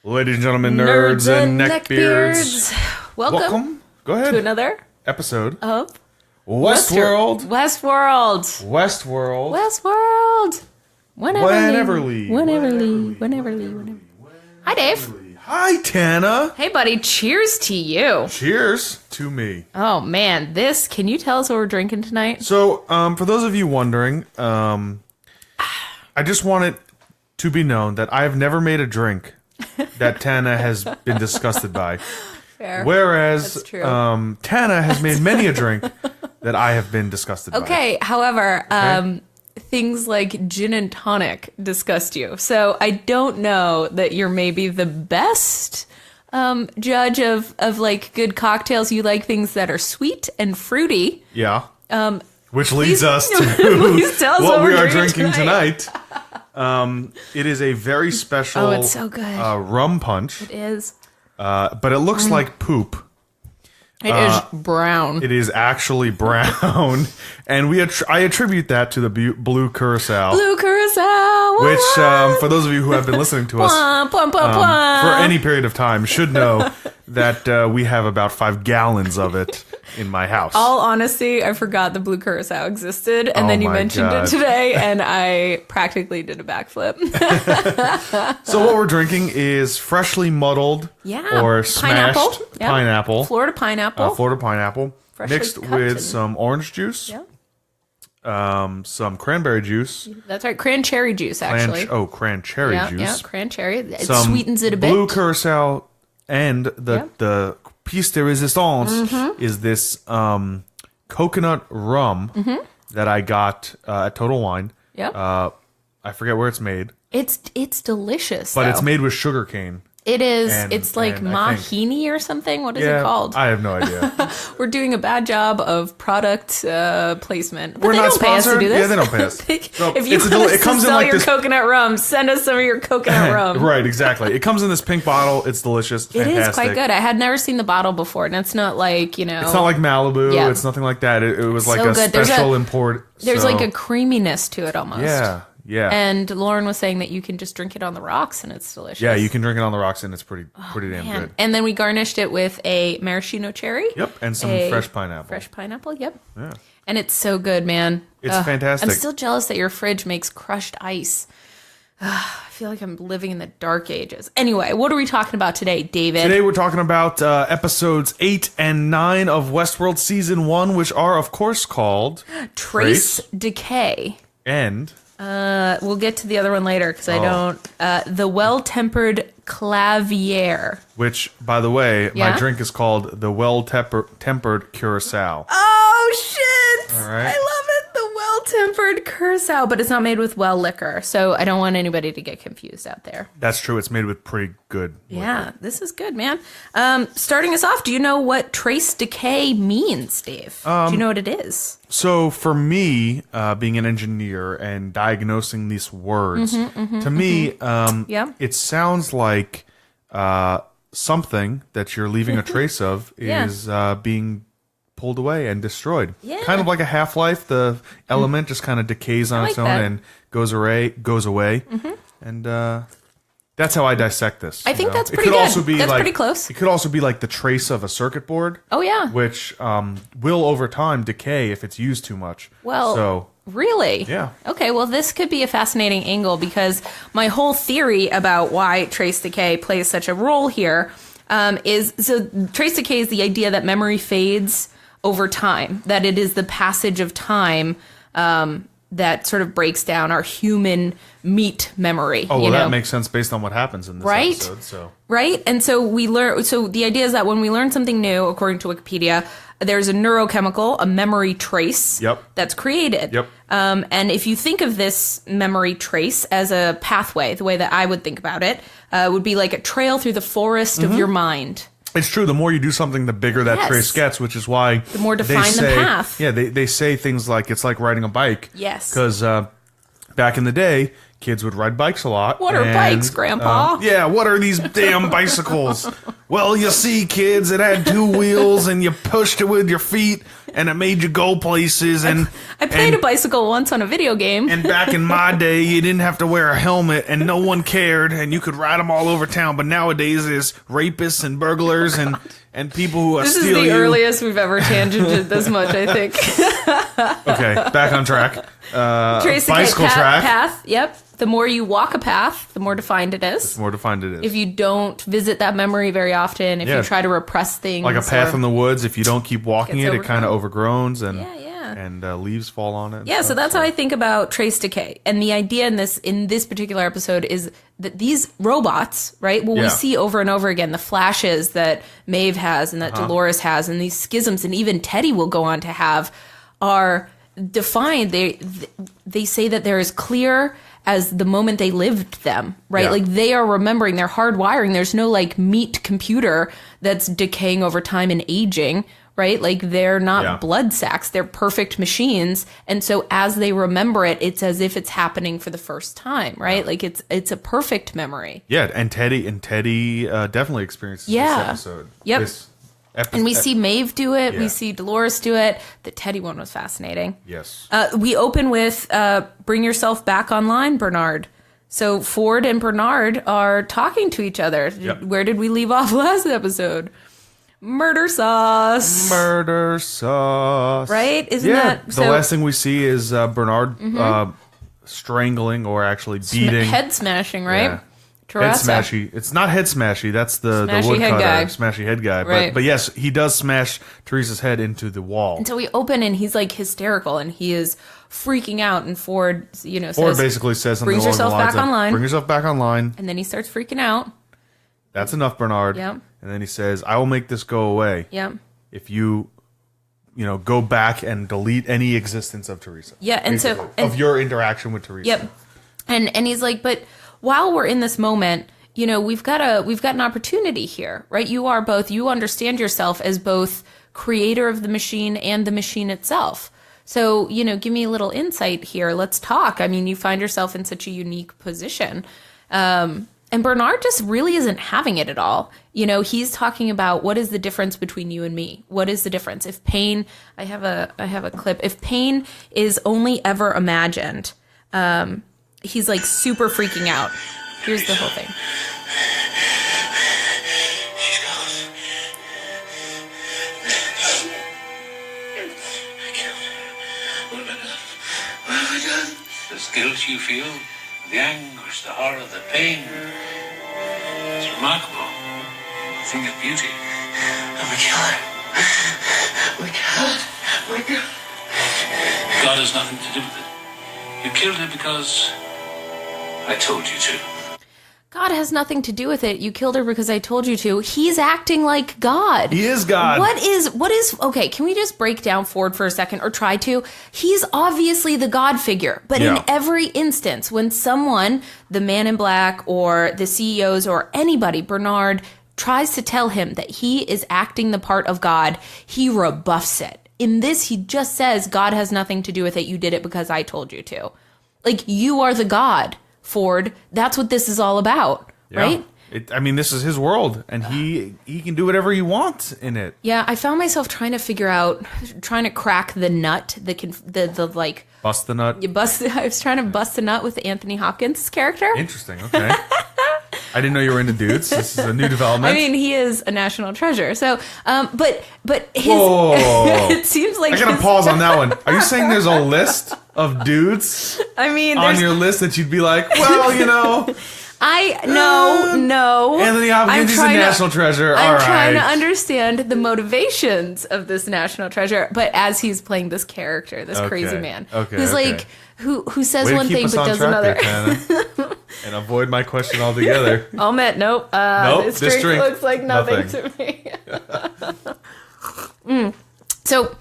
Ladies and gentlemen, nerds and neckbeards. Welcome. Go ahead. To another episode of Westworld. Westworld. Whenever. Hi, Dave. Hi, Tana. Hey, buddy. Cheers to you. Cheers to me. Oh, man. Can you tell us what we're drinking tonight? So, for those of you wondering, I just want it to be known that I have never made a drink that Tana has been disgusted by. Fair. Whereas That's true. Tana has made many a drink that I have been disgusted by. Okay, however, things like gin and tonic disgust you. So I don't know that you're maybe the best judge of like good cocktails. You like things that are sweet and fruity. Yeah. Which leads please- us to please tell us what what we we're are drinking drinking tonight. It is a very special it's so good. rum punch. It is. But it looks like poop. It is brown. It is actually brown. And I attribute that to the blue Curacao. Blue Curacao. Which, for those of you who have been listening to us for any period of time, should know that we have about 5 gallons of it in my house. All honesty, I forgot the blue Curacao existed, and then you mentioned it today, and I practically did a backflip. So what we're drinking is freshly muddled or smashed pineapple. Florida pineapple. Freshly Mixed cut with some orange juice. Some cranberry juice. That's right, cran-cherry juice, actually. Cran-cherry juice. Yeah, cran-cherry. It some sweetens it a bit. Blue Curacao, and the piece de resistance is this coconut rum that I got at Total Wine. Yep. I forget where it's made. It's delicious, But though. it's made with sugarcane. It is. And- it's like and I think- Mahini or something. What is it called? I have no idea. We're doing a bad job of product placement. But We're they not don't pay us to sponsored. do this. Yeah, they don't pay us. So If you it's want us it to comes in sell like your this. coconut rum, send us some of your coconut rum. Right, exactly. It comes in this pink bottle. It's delicious. It Fantastic. is quite good. I had never seen the bottle before, and it's not like, It's not like Malibu. Yeah. It's nothing like that. It was like so a good. special import. There's so- like a creaminess to it almost. Yeah. And Lauren was saying that you can just drink it on the rocks, and it's delicious. Yeah, you can drink it on the rocks, and it's pretty damn Man. good. And then we garnished it with a maraschino cherry. Yep, and some fresh pineapple. Fresh pineapple, yep. Yeah. And it's so good, man. It's fantastic. I'm still jealous that your fridge makes crushed ice. I feel like I'm living in the dark ages. Anyway, what are we talking about today, David? Today we're talking about episodes 8 and 9 of Westworld Season 1, which are, of course, called Trace Decay. And... We'll get to the other one later because I don't. The Well-Tempered Clavier. Which, by the way, my Yeah? drink is called the Well-Tempered Curacao. Oh, shit! All right. I love it. The Well-Tempered Curacao, but it's not made with well liquor, so I don't want anybody to get confused out there. That's true. It's made with pretty good Yeah, liquor. this is good, man. Starting us off, do you know what Trace Decay means, Dave? Do you know what it is? So for me, being an engineer and diagnosing these words, to me, it sounds like something that you're leaving a trace of is being pulled away and destroyed. Yeah. Kind of like a Half-Life. The element just kind of decays on its own and goes away. And that's how I dissect this. I think you know? that's pretty good. Also be That's like, pretty close. It could also be like the trace of a circuit board. Oh, yeah. Which will over time decay if it's used too much. Well, so really? Yeah. Okay, well, this could be a fascinating angle because my whole theory about why Trace Decay plays such a role here is Trace Decay is the idea that memory fades over time, that it is the passage of time that sort of breaks down our human meat memory. Oh, well, that makes sense based on what happens in this episode. So. Right? And so we learn. So the idea is that when we learn something new, according to Wikipedia, there's a neurochemical, a memory trace that's created. Yep. And if you think of this memory trace as a pathway, the way that I would think about it, would be like a trail through the forest of your mind. It's true. The more you do something, the bigger that trace gets, which is why the more define the path. Yeah, they say things like it's like riding a bike. Yes. Because back in the day, kids would ride bikes a lot. What are bikes, Grandpa? Yeah, what are these damn bicycles? well, you see, kids, it had 2 wheels, and you pushed it with your feet, and it made you go places. And I played a bicycle once on a video game. And back in my day, you didn't have to wear a helmet, and no one cared, and you could ride them all over town. But nowadays, there's rapists and burglars and people who steal you. This is the earliest we've ever tangented this much, I think. Okay, back on track. Trace bicycle track. Path, yep. The more you walk a path, the more defined it is. The more defined it is. If you don't visit that memory very often, if you try to repress things. Like a path in the woods, if you don't keep walking it kind of overgrows and leaves fall on it. Yeah, so that's how I think about Trace Decay. And the idea in this particular episode is that these robots, right, we see over and over again the flashes that Maeve has and that Dolores has and these schisms and even Teddy will go on to have are defined. They say that they're as clear as the moment they lived them, right? Like they are remembering, they're hardwiring. There's no like meat computer that's decaying over time and aging, right? Like they're not blood sacks, they're perfect machines. And so as they remember it, it's as if it's happening for the first time, right? Like it's a perfect memory. Yeah, and Teddy definitely experienced this episode. Yep. And we see Maeve do it. Yeah. We see Dolores do it. The Teddy one was fascinating. Yes. We open with bring yourself back online, Bernard. So Ford and Bernard are talking to each other. Yep. Where did we leave off last episode? Murder sauce. Murder sauce. Right? Isn't that... The last thing we see is Bernard strangling or actually beating... Head smashing, right? Yeah. Head smashy. It's not head smashy. That's the woodcutter, smashy head guy. Right. But yes, he does smash Teresa's head into the wall. And so we open and he's like hysterical and he is freaking out. And Ford, Ford basically says something along the lines of, bring yourself back online. And then he starts freaking out. That's enough, Bernard. Yep. And then he says, I will make this go away. Yep. If you go back and delete any existence of Teresa. Yeah, and basically, of your interaction with Teresa. Yep. And he's like, but while we're in this moment, we've got an opportunity here, right? You understand yourself as both creator of the machine and the machine itself. So, give me a little insight here. Let's talk. I mean, you find yourself in such a unique position. And Bernard just really isn't having it at all. He's talking about what is the difference between you and me? What is the difference? If pain, I have a clip. If pain is only ever imagined, he's like super freaking out. Here's the whole thing. She's gone. I killed her. What have I done? The guilt you feel, the anguish, the horror, the pain. It's remarkable. A thing of beauty. I'm a killer. My God. My God. God has nothing to do with it. You killed her because I told you to. God has nothing to do with it. You killed her because I told you to. He's acting like God. He is God. What is, okay, can we just break down Ford for a second or try to? He's obviously the God figure, but in every instance, when someone, the man in black or the CEOs or anybody, Bernard, tries to tell him that he is acting the part of God, he rebuffs it. In this, he just says, God has nothing to do with it. You did it because I told you to. Like, you are the God, Ford. That's what this is all about, right? This is his world, and he can do whatever he wants in it. Yeah, I found myself trying to crack the nut, the like... Bust the nut? I was trying to bust the nut with Anthony Hopkins' character. Interesting, okay. I didn't know you were into dudes. This is a new development. I mean, he is a national treasure. So, but his... Whoa. It seems like... I gotta pause on that one. Are you saying there's a list of dudes on your list that you'd be like, well, No. Anthony Hopkins is a national treasure. I'm trying to understand the motivations of this national treasure, but as he's playing this character, this crazy man, who's like, who says one thing but does another. And avoid my question altogether. Nope. This drink looks like nothing to me. So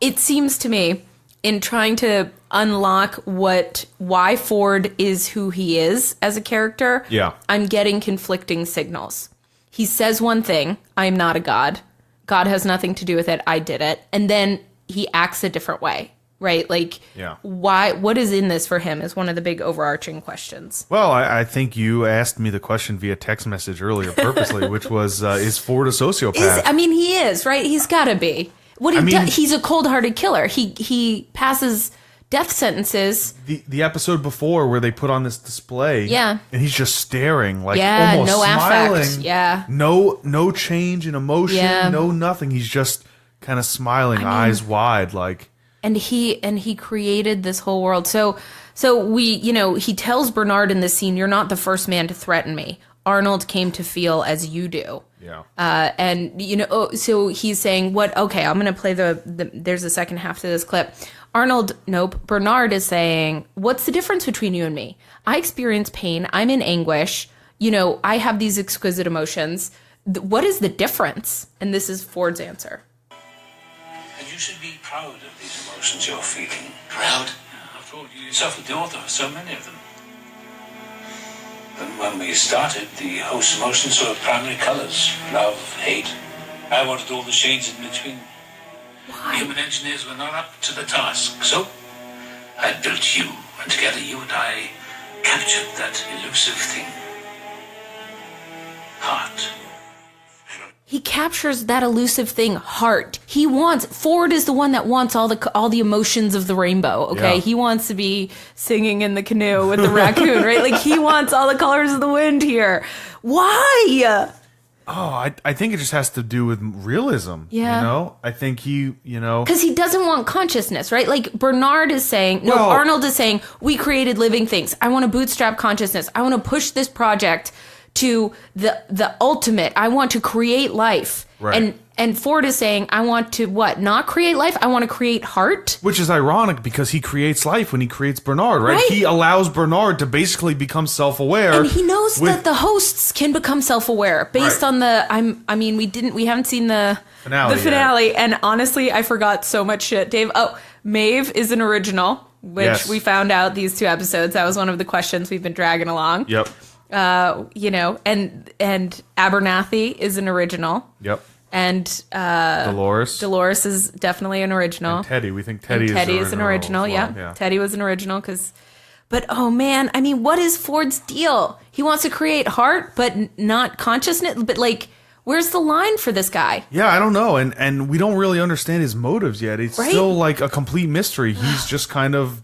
it seems to me, in trying to unlock why Ford is who he is as a character, I'm getting conflicting signals. He says one thing, I am not a god. God has nothing to do with it. I did it. And then he acts a different way. right? Like, why? What is in this for him is one of the big overarching questions. Well, I think you asked me the question via text message earlier purposely, which was, is Ford a sociopath? He is, right? He's got to be. He's a cold-hearted killer. He passes death sentences. The episode before where they put on this display, and he's just staring, like almost no smiling. Affect. No change in emotion, no nothing. He's just kind of smiling, eyes wide, like. And he created this whole world. So he tells Bernard in this scene, "You're not the first man to threaten me. Arnold came to feel as you do." Yeah. So he's saying, "What? Okay, I'm going to play there's a second half to this clip." Bernard is saying, "What's the difference between you and me? I experience pain. I'm in anguish. I have these exquisite emotions. What is the difference?" And this is Ford's answer. And you should be proud of these emotions you're feeling. Proud? After all, you yourself are the author of so many of them. And when we started, the host emotions were primary colors. Love, hate. I wanted all the shades in between. Why? Human engineers were not up to the task, so I built you, and together you and I captured that elusive thing. Heart. He captures that elusive thing, heart. Ford is the one that wants all the emotions of the rainbow, okay? Yeah. He wants to be singing in the canoe with the raccoon, right? Like, he wants all the colors of the wind here. Why? Oh, I think it just has to do with realism. Yeah. I think because he doesn't want consciousness, right? Like, Bernard is saying, Arnold is saying, we created living things. I want to bootstrap consciousness. I want to push this project to the ultimate. I want to create life. Right. And Ford is saying, I want to not create life? I want to create heart. Which is ironic because he creates life when he creates Bernard, right? He allows Bernard to basically become self-aware. And he knows that the hosts can become self-aware based on we haven't seen the finale. Yet. And honestly, I forgot so much shit, Dave. Oh, Maeve is an original, which we found out these 2 episodes. That was one of the questions we've been dragging along. Yep. And Abernathy is an original. Yep. And Dolores is definitely an original. And Teddy, we think Teddy is an original. Well. Yeah, Teddy was an original but oh man, I mean, what is Ford's deal? He wants to create heart, but not consciousness. But like, where's the line for this guy? Yeah, I don't know, and we don't really understand his motives yet. It's still like a complete mystery. He's just kind of.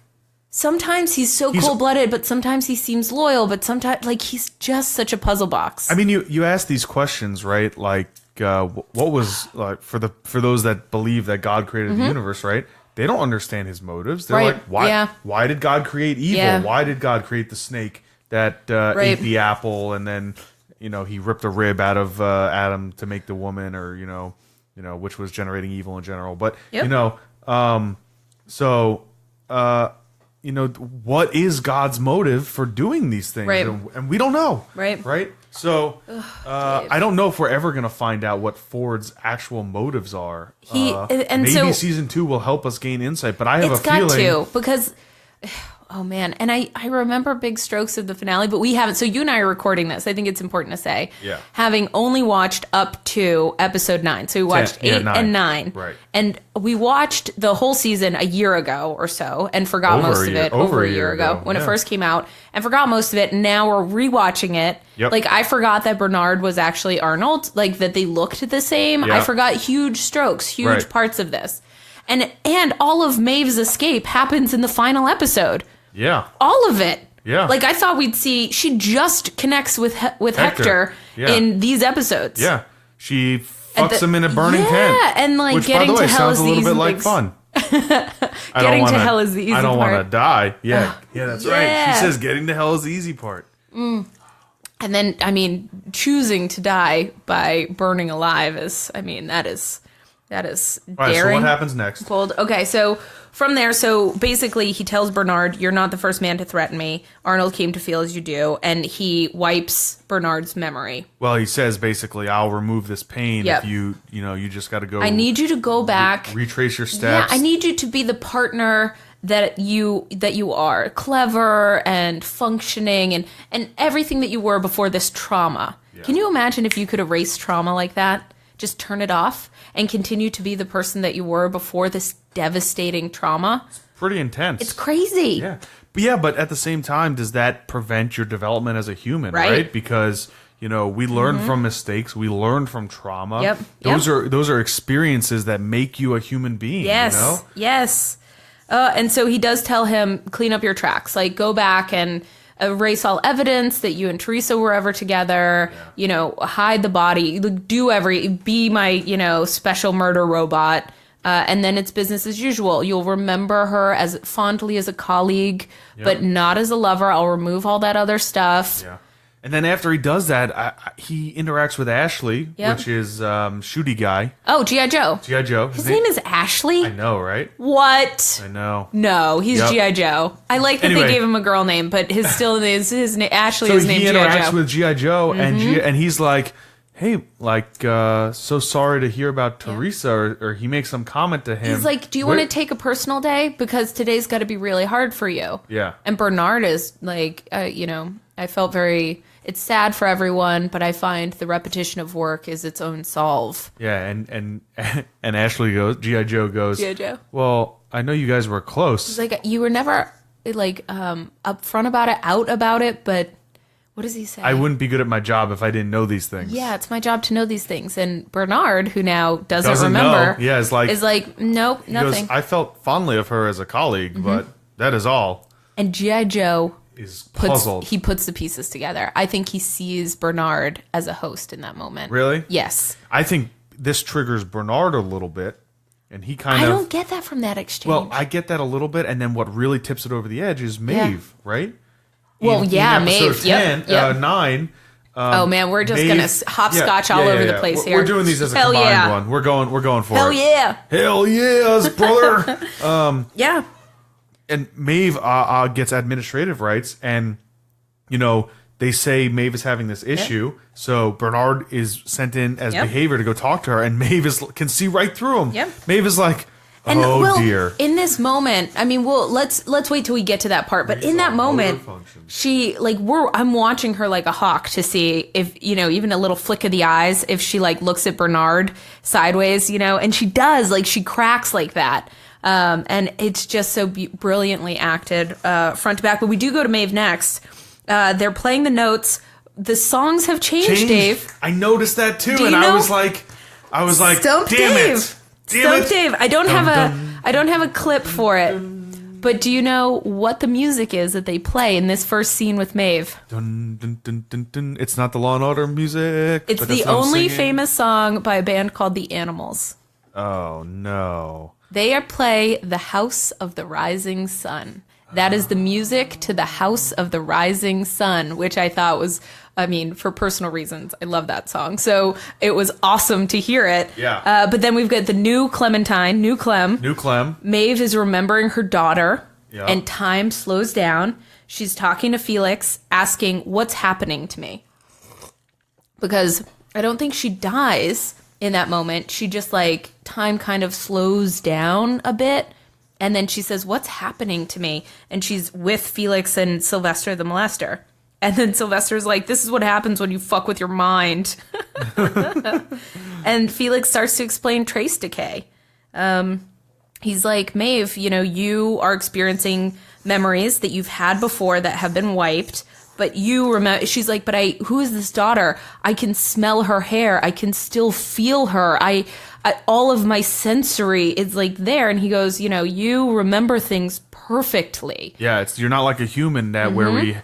Sometimes he's cold-blooded, but sometimes he seems loyal, but sometimes, like, he's just such a puzzle box. I mean, you ask these questions, right? Like, what was, like, for those that believe that God created the universe, right? They don't understand his motives. They're like, why did God create evil? Yeah. Why did God create the snake that ate the apple, and then, he ripped a rib out of Adam to make the woman, or, which was generating evil in general. But, what is God's motive for doing these things? Right. And we don't know. Right. So I don't know if we're ever going to find out what Ford's actual motives are. Maybe season 2 will help us gain insight, but I have a feeling. It's got to, because... Oh, man. And I remember big strokes of the finale, but we haven't. So you and I are recording this. I think it's important to say. Yeah. Having only watched up to episode 9. So we watched 8 and 9. Right. And we watched the whole season a year ago or so and forgot most of it over a year ago when it first came out, and forgot most of it. And now we're rewatching it. Yep. Like, I forgot that Bernard was actually Arnold, like that they looked the same. Yeah. I forgot huge strokes, huge parts of this. And all of Maeve's escape happens in the final episode. Yeah. All of it. Yeah. Like, I thought we'd see, she just connects with Hector in these episodes. Yeah. She fucks him in a burning tent. Yeah, and like, which, getting by the way, to hell is the easy sounds a little bit like fun. Getting to hell is the easy part. I don't want to die. Yeah. Yeah, that's right. She says getting to hell is the easy part. And then, I mean, choosing to die by burning alive is, I mean, that is daring. All right, so what happens next? Bold. Okay, so from there, so basically he tells Bernard, you're not the first man to threaten me. Arnold came to feel as you do, and he wipes Bernard's memory. Well, he says basically, I'll remove this pain if you just got to go. I need you to go back. Retrace your steps. Yeah, I need you to be the partner that you are, clever and functioning and everything that you were before this trauma. Yeah. Can you imagine if you could erase trauma like that? Just turn it off and continue to be the person that you were before this devastating trauma. It's pretty intense. It's crazy. Yeah. But at the same time, does that prevent your development as a human, right? Because, we learn from mistakes. We learn from trauma. Yep. Those are experiences that make you a human being. Yes. Yes. And so he does tell him, clean up your tracks. Like, go back and erase all evidence that you and Teresa were ever together. Hide the body. Be my, special murder robot. And then it's business as usual. You'll remember her as fondly as a colleague, but not as a lover. I'll remove all that other stuff. Yeah. And then after he does that, he interacts with Ashley, which is Shooty Guy. Oh, G.I. Joe. G.I. Joe. His name is Ashley? I know, right? What? I know. No, he's G.I. Joe. I like that they gave him a girl name, but his name Ashley is named G.I. Joe. So he interacts with G.I. Joe, and he's like, hey, so sorry to hear about Teresa, or he makes some comment to him. He's like, do you want to take a personal day? Because today's got to be really hard for you. Yeah. And Bernard is like, I felt it's sad for everyone, but I find the repetition of work is its own solve. Yeah, and Ashley goes, G.I. Joe goes, G.I. Joe. Well, I know you guys were close. He's like, you were never, upfront about it, out about it, but what does he say? I wouldn't be good at my job if I didn't know these things. Yeah, it's my job to know these things. And Bernard, who now doesn't remember, is like, nope, nothing. Goes, I felt fondly of her as a colleague, but that is all. And G.I. Joe is puzzled. He puts the pieces together. I think he sees Bernard as a host in that moment. Really? Yes. I think this triggers Bernard a little bit, and he I don't get that from that exchange. Well, I get that a little bit, and then what really tips it over the edge is Maeve, right? Well, Maeve. Yep. 9. Oh man, we're just gonna hopscotch all over the place here. We're doing these as a combined one. We're going for it. Hell yeah! Hell yes, brother. Yeah. And Maeve gets administrative rights, and they say Maeve is having this issue, so Bernard is sent in as behavior to go talk to her, and Maeve can see right through him. Yep. Maeve is like, dear. In this moment, I mean, let's wait till we get to that part. But in that moment, she I'm watching her like a hawk to see if even a little flick of the eyes, if she looks at Bernard sideways, and she does, she cracks like that. And it's just so brilliantly acted front to back. But we do go to Maeve next. They're playing the notes. The songs have changed, Dave. I noticed that too, and I was like, Stump damn Dave. it. Stump Dave. I don't have a clip for it. But do you know what the music is that they play in this first scene with Maeve? Dun, dun, dun, dun, dun. It's not the Law and Order music. It's the only famous song by a band called The Animals. Oh no. They play The House of the Rising Sun. That is the music to The House of the Rising Sun, which I thought was, for personal reasons, I love that song. So it was awesome to hear it. Yeah. But then we've got the new Clem. Maeve is remembering her daughter, and time slows down. She's talking to Felix, asking, what's happening to me? Because I don't think she dies in that moment. She just time kind of slows down a bit. And then she says, what's happening to me? And she's with Felix and Sylvester the molester. And then Sylvester's like, this is what happens when you fuck with your mind. And Felix starts to explain Trace Decay. He's like, Maeve, you are experiencing memories that you've had before that have been wiped. But you remember, she's like, but who is this daughter? I can smell her hair. I can still feel her. All of my sensory is there. And he goes, you remember things perfectly. Yeah, you're not like a human where we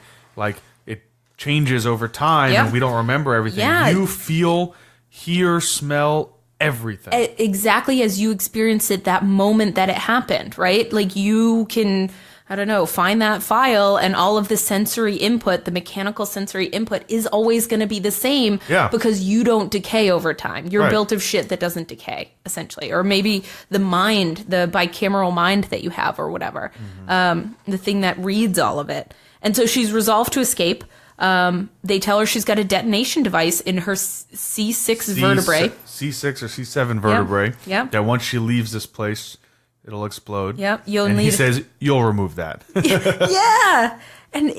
it changes over time and we don't remember everything. Yeah. You feel, hear, smell everything. Exactly as you experienced it that moment that it happened, right? You can, I don't know, find that file and all of the sensory input, the mechanical sensory input is always going to be the same because you don't decay over time. You're built of shit that doesn't decay, essentially. Or maybe the mind, the bicameral mind that you have or whatever, the thing that reads all of it. And so she's resolved to escape. They tell her she's got a detonation device in her C6 vertebrae. C6 or C7 vertebrae. Yeah. That once she leaves this place, it'll explode. Yep. He says, you'll remove that. Yeah. And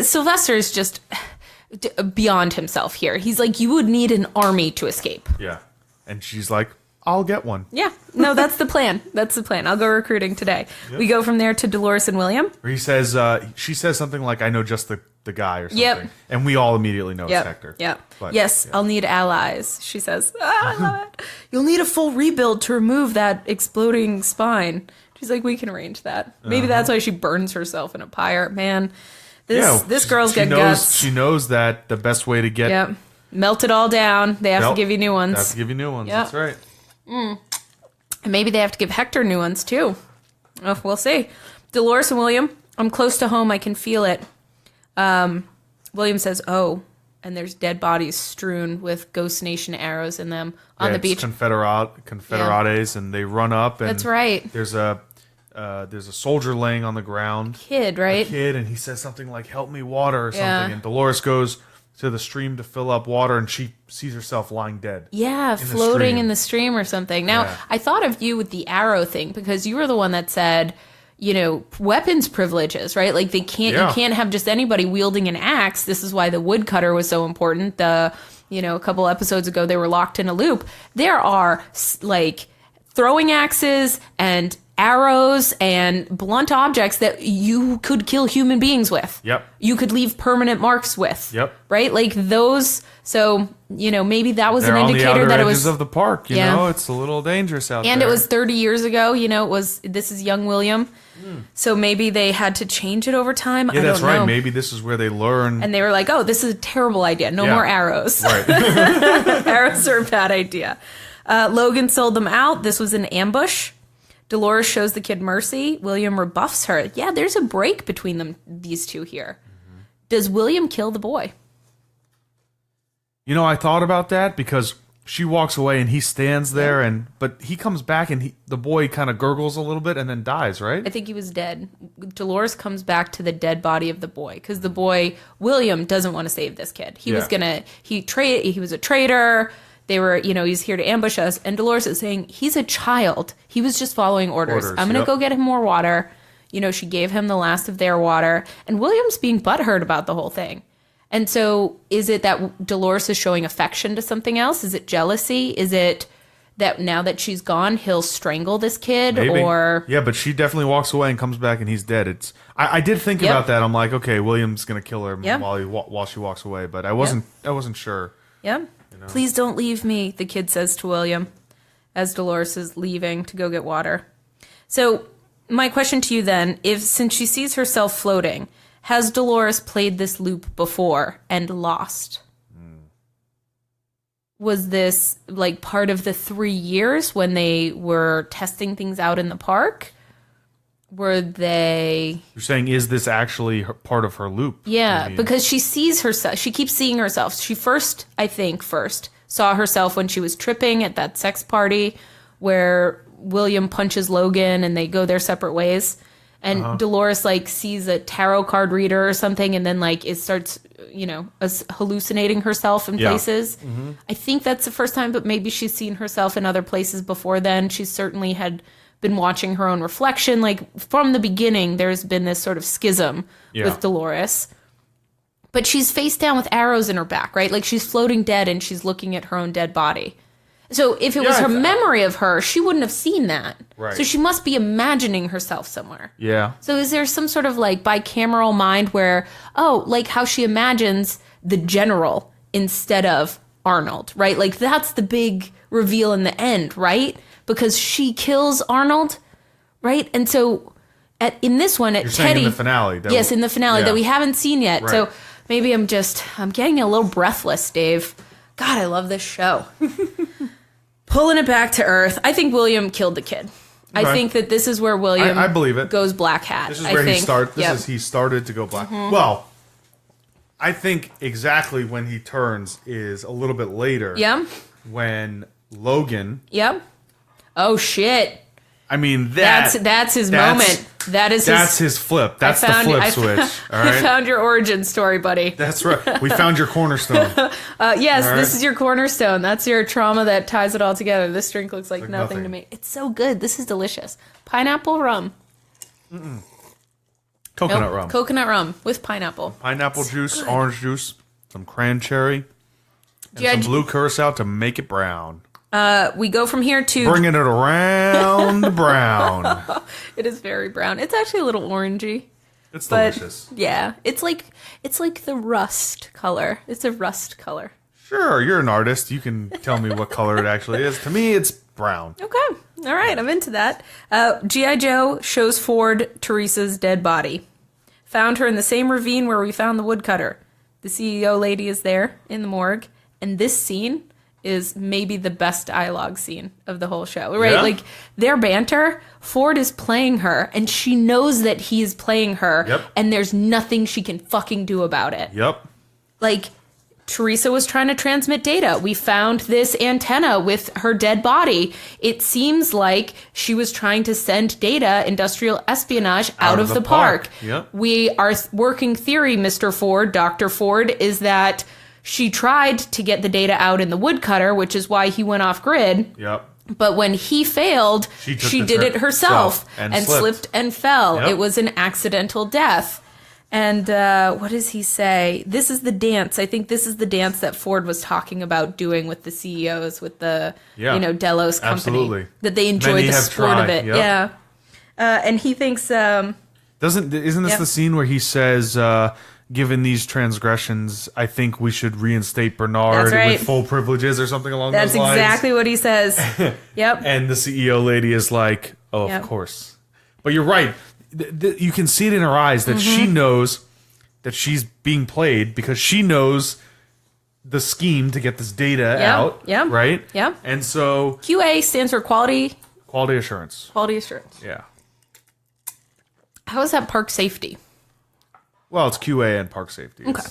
Sylvester is just beyond himself here. He's like, you would need an army to escape. Yeah. And she's like, I'll get one. Yeah. No, that's the plan. That's the plan. I'll go recruiting today. Yep. We go from there to Dolores and William. Or he says, she says something like, I know just the guy or something. Yep. And we all immediately know it's Hector. Yeah. Yes, I'll need allies, she says. I love it. You'll need a full rebuild to remove that exploding spine. She's like, we can arrange that. Maybe that's why she burns herself in a pyre. Man, this girl's got guts. She knows that the best way to get... Yep. Melt it all down. They have to give you new ones. They have to give you new ones. Yep. That's right. And maybe they have to give Hector new ones, too. Oh, we'll see. Dolores and William, I'm close to home. I can feel it. William says, oh, and there's dead bodies strewn with Ghost Nation arrows in them on the beach. Confederates, and they run up. And that's right. There's a soldier laying on the ground. Kid, right? A kid, and he says something like, help me water or something. And Dolores goes to the stream to fill up water, and she sees herself lying dead. Yeah, floating in the stream or something. Now, I thought of you with the arrow thing, because you were the one that said, weapons privileges, right? Like you can't have just anybody wielding an axe. This is why the woodcutter was so important. A couple episodes ago, they were locked in a loop. There are like throwing axes and arrows and blunt objects that you could kill human beings with. Yep. You could leave permanent marks with. Yep. Right? Like those. So, maybe that was an indicator that it was of the park, you know, it's a little dangerous out there. And it was 30 years ago, this is young William. So maybe they had to change it over time. Yeah, that's right. Maybe this is where they learn. And they were like, oh, this is a terrible idea. No more arrows. Right. Arrows are a bad idea. Logan sold them out. This was an ambush. Dolores shows the kid mercy. William rebuffs her. Yeah, there's a break between these two here. Mm-hmm. Does William kill the boy? I thought about that because she walks away and he stands there, but he comes back and the boy kind of gurgles a little bit and then dies, right? I think he was dead. Dolores comes back to the dead body of the boy because the boy, William, doesn't want to save this kid. He was a traitor. They were, he's here to ambush us. And Dolores is saying, he's a child. He was just following orders. I'm going to go get him more water. She gave him the last of their water. And William's being butthurt about the whole thing. And so is it that Dolores is showing affection to something else? Is it jealousy? Is it that now that she's gone, he'll strangle this kid? Maybe. Or yeah, but she definitely walks away and comes back and he's dead. I did think about that. I'm like, okay, William's going to kill her while she walks away. But I wasn't sure. Yeah. Please don't leave me, the kid says to William as Dolores is leaving to go get water. So my question to you then, since she sees herself floating, has Dolores played this loop before and lost? Was this like part of the 3 years when they were testing things out in the park? Were they... You're saying, is this actually part of her loop? Yeah, because she sees herself. She keeps seeing herself. She first saw herself when she was tripping at that sex party where William punches Logan and they go their separate ways. And Dolores sees a tarot card reader or something, and then it starts, hallucinating herself in places. Mm-hmm. I think that's the first time, but maybe she's seen herself in other places before then. She certainly had been watching her own reflection. From the beginning, there's been this sort of schism with Dolores. But she's face down with arrows in her back, right? She's floating dead and she's looking at her own dead body. So if it was her memory of her, she wouldn't have seen that. Right. So she must be imagining herself somewhere. Yeah. So is there some sort of bicameral mind where, how she imagines the general instead of Arnold, right? That's the big reveal in the end, right? Because she kills Arnold, right? And so in this one, You're saying in the finale. Yes, in the finale that we haven't seen yet. Right. So maybe I'm getting a little breathless, Dave. God, I love this show. Pulling it back to earth. I think William killed the kid. Okay. I think that this is where William I believe it. Goes black hat. This is where he started to go black. Mm-hmm. Well, I think exactly when he turns is a little bit later. Yeah. When Logan. Yep. Oh shit. I mean that's his moment. That's his flip. That's the flip switch. All right? I found your origin story, buddy. That's right. We found your cornerstone. Yes, right? This is your cornerstone. That's your trauma that ties it all together. This drink looks like nothing to me. It's so good. This is delicious. Pineapple rum. Mm-mm. Coconut rum. Coconut rum with pineapple. Pineapple juice, orange juice, some cranberry, and some blue curacao to make it brown. We go from here to... Bringing it around brown. It is very brown. It's actually a little orangey. It's delicious. Yeah, it's like the rust color. It's a rust color. Sure, you're an artist. You can tell me what color it actually is. To me, it's brown. Okay. All right, I'm into that. G.I. Joe shows Ford Teresa's dead body. Found her in the same ravine where we found the woodcutter. The CEO lady is there in the morgue. And this scene is maybe the best dialogue scene of the whole show, right? Yeah. Like, their banter, Ford is playing her, and she knows that he is playing her, and there's nothing she can fucking do about it. Yep. Like, Teresa was trying to transmit data. We found this antenna with her dead body. It seems like she was trying to send data, industrial espionage, out of the park. Yep. Our working theory, Mr. Ford, Dr. Ford, is that she tried to get the data out in the woodcutter, which is why he went off grid. Yep. But when he failed, she did it herself and slipped and fell. Yep. It was an accidental death. And what does he say? This is the dance. I think this is the dance that Ford was talking about doing with the CEOs, with the Delos company. Absolutely. That they enjoyed the sport of it. Yep. Yeah. And he thinks... isn't this the scene where he says... given these transgressions, I think we should reinstate Bernard with full privileges or something along those lines. That's exactly what he says. Yep. And the CEO lady is like, oh, of course. But you're right. You can see it in her eyes that she knows that she's being played because she knows the scheme to get this data out. Yeah. Right? Yeah. And so... QA stands for quality... Quality assurance. Quality assurance. Yeah. How is that park safety? Well, it's QA and park safety. Okay.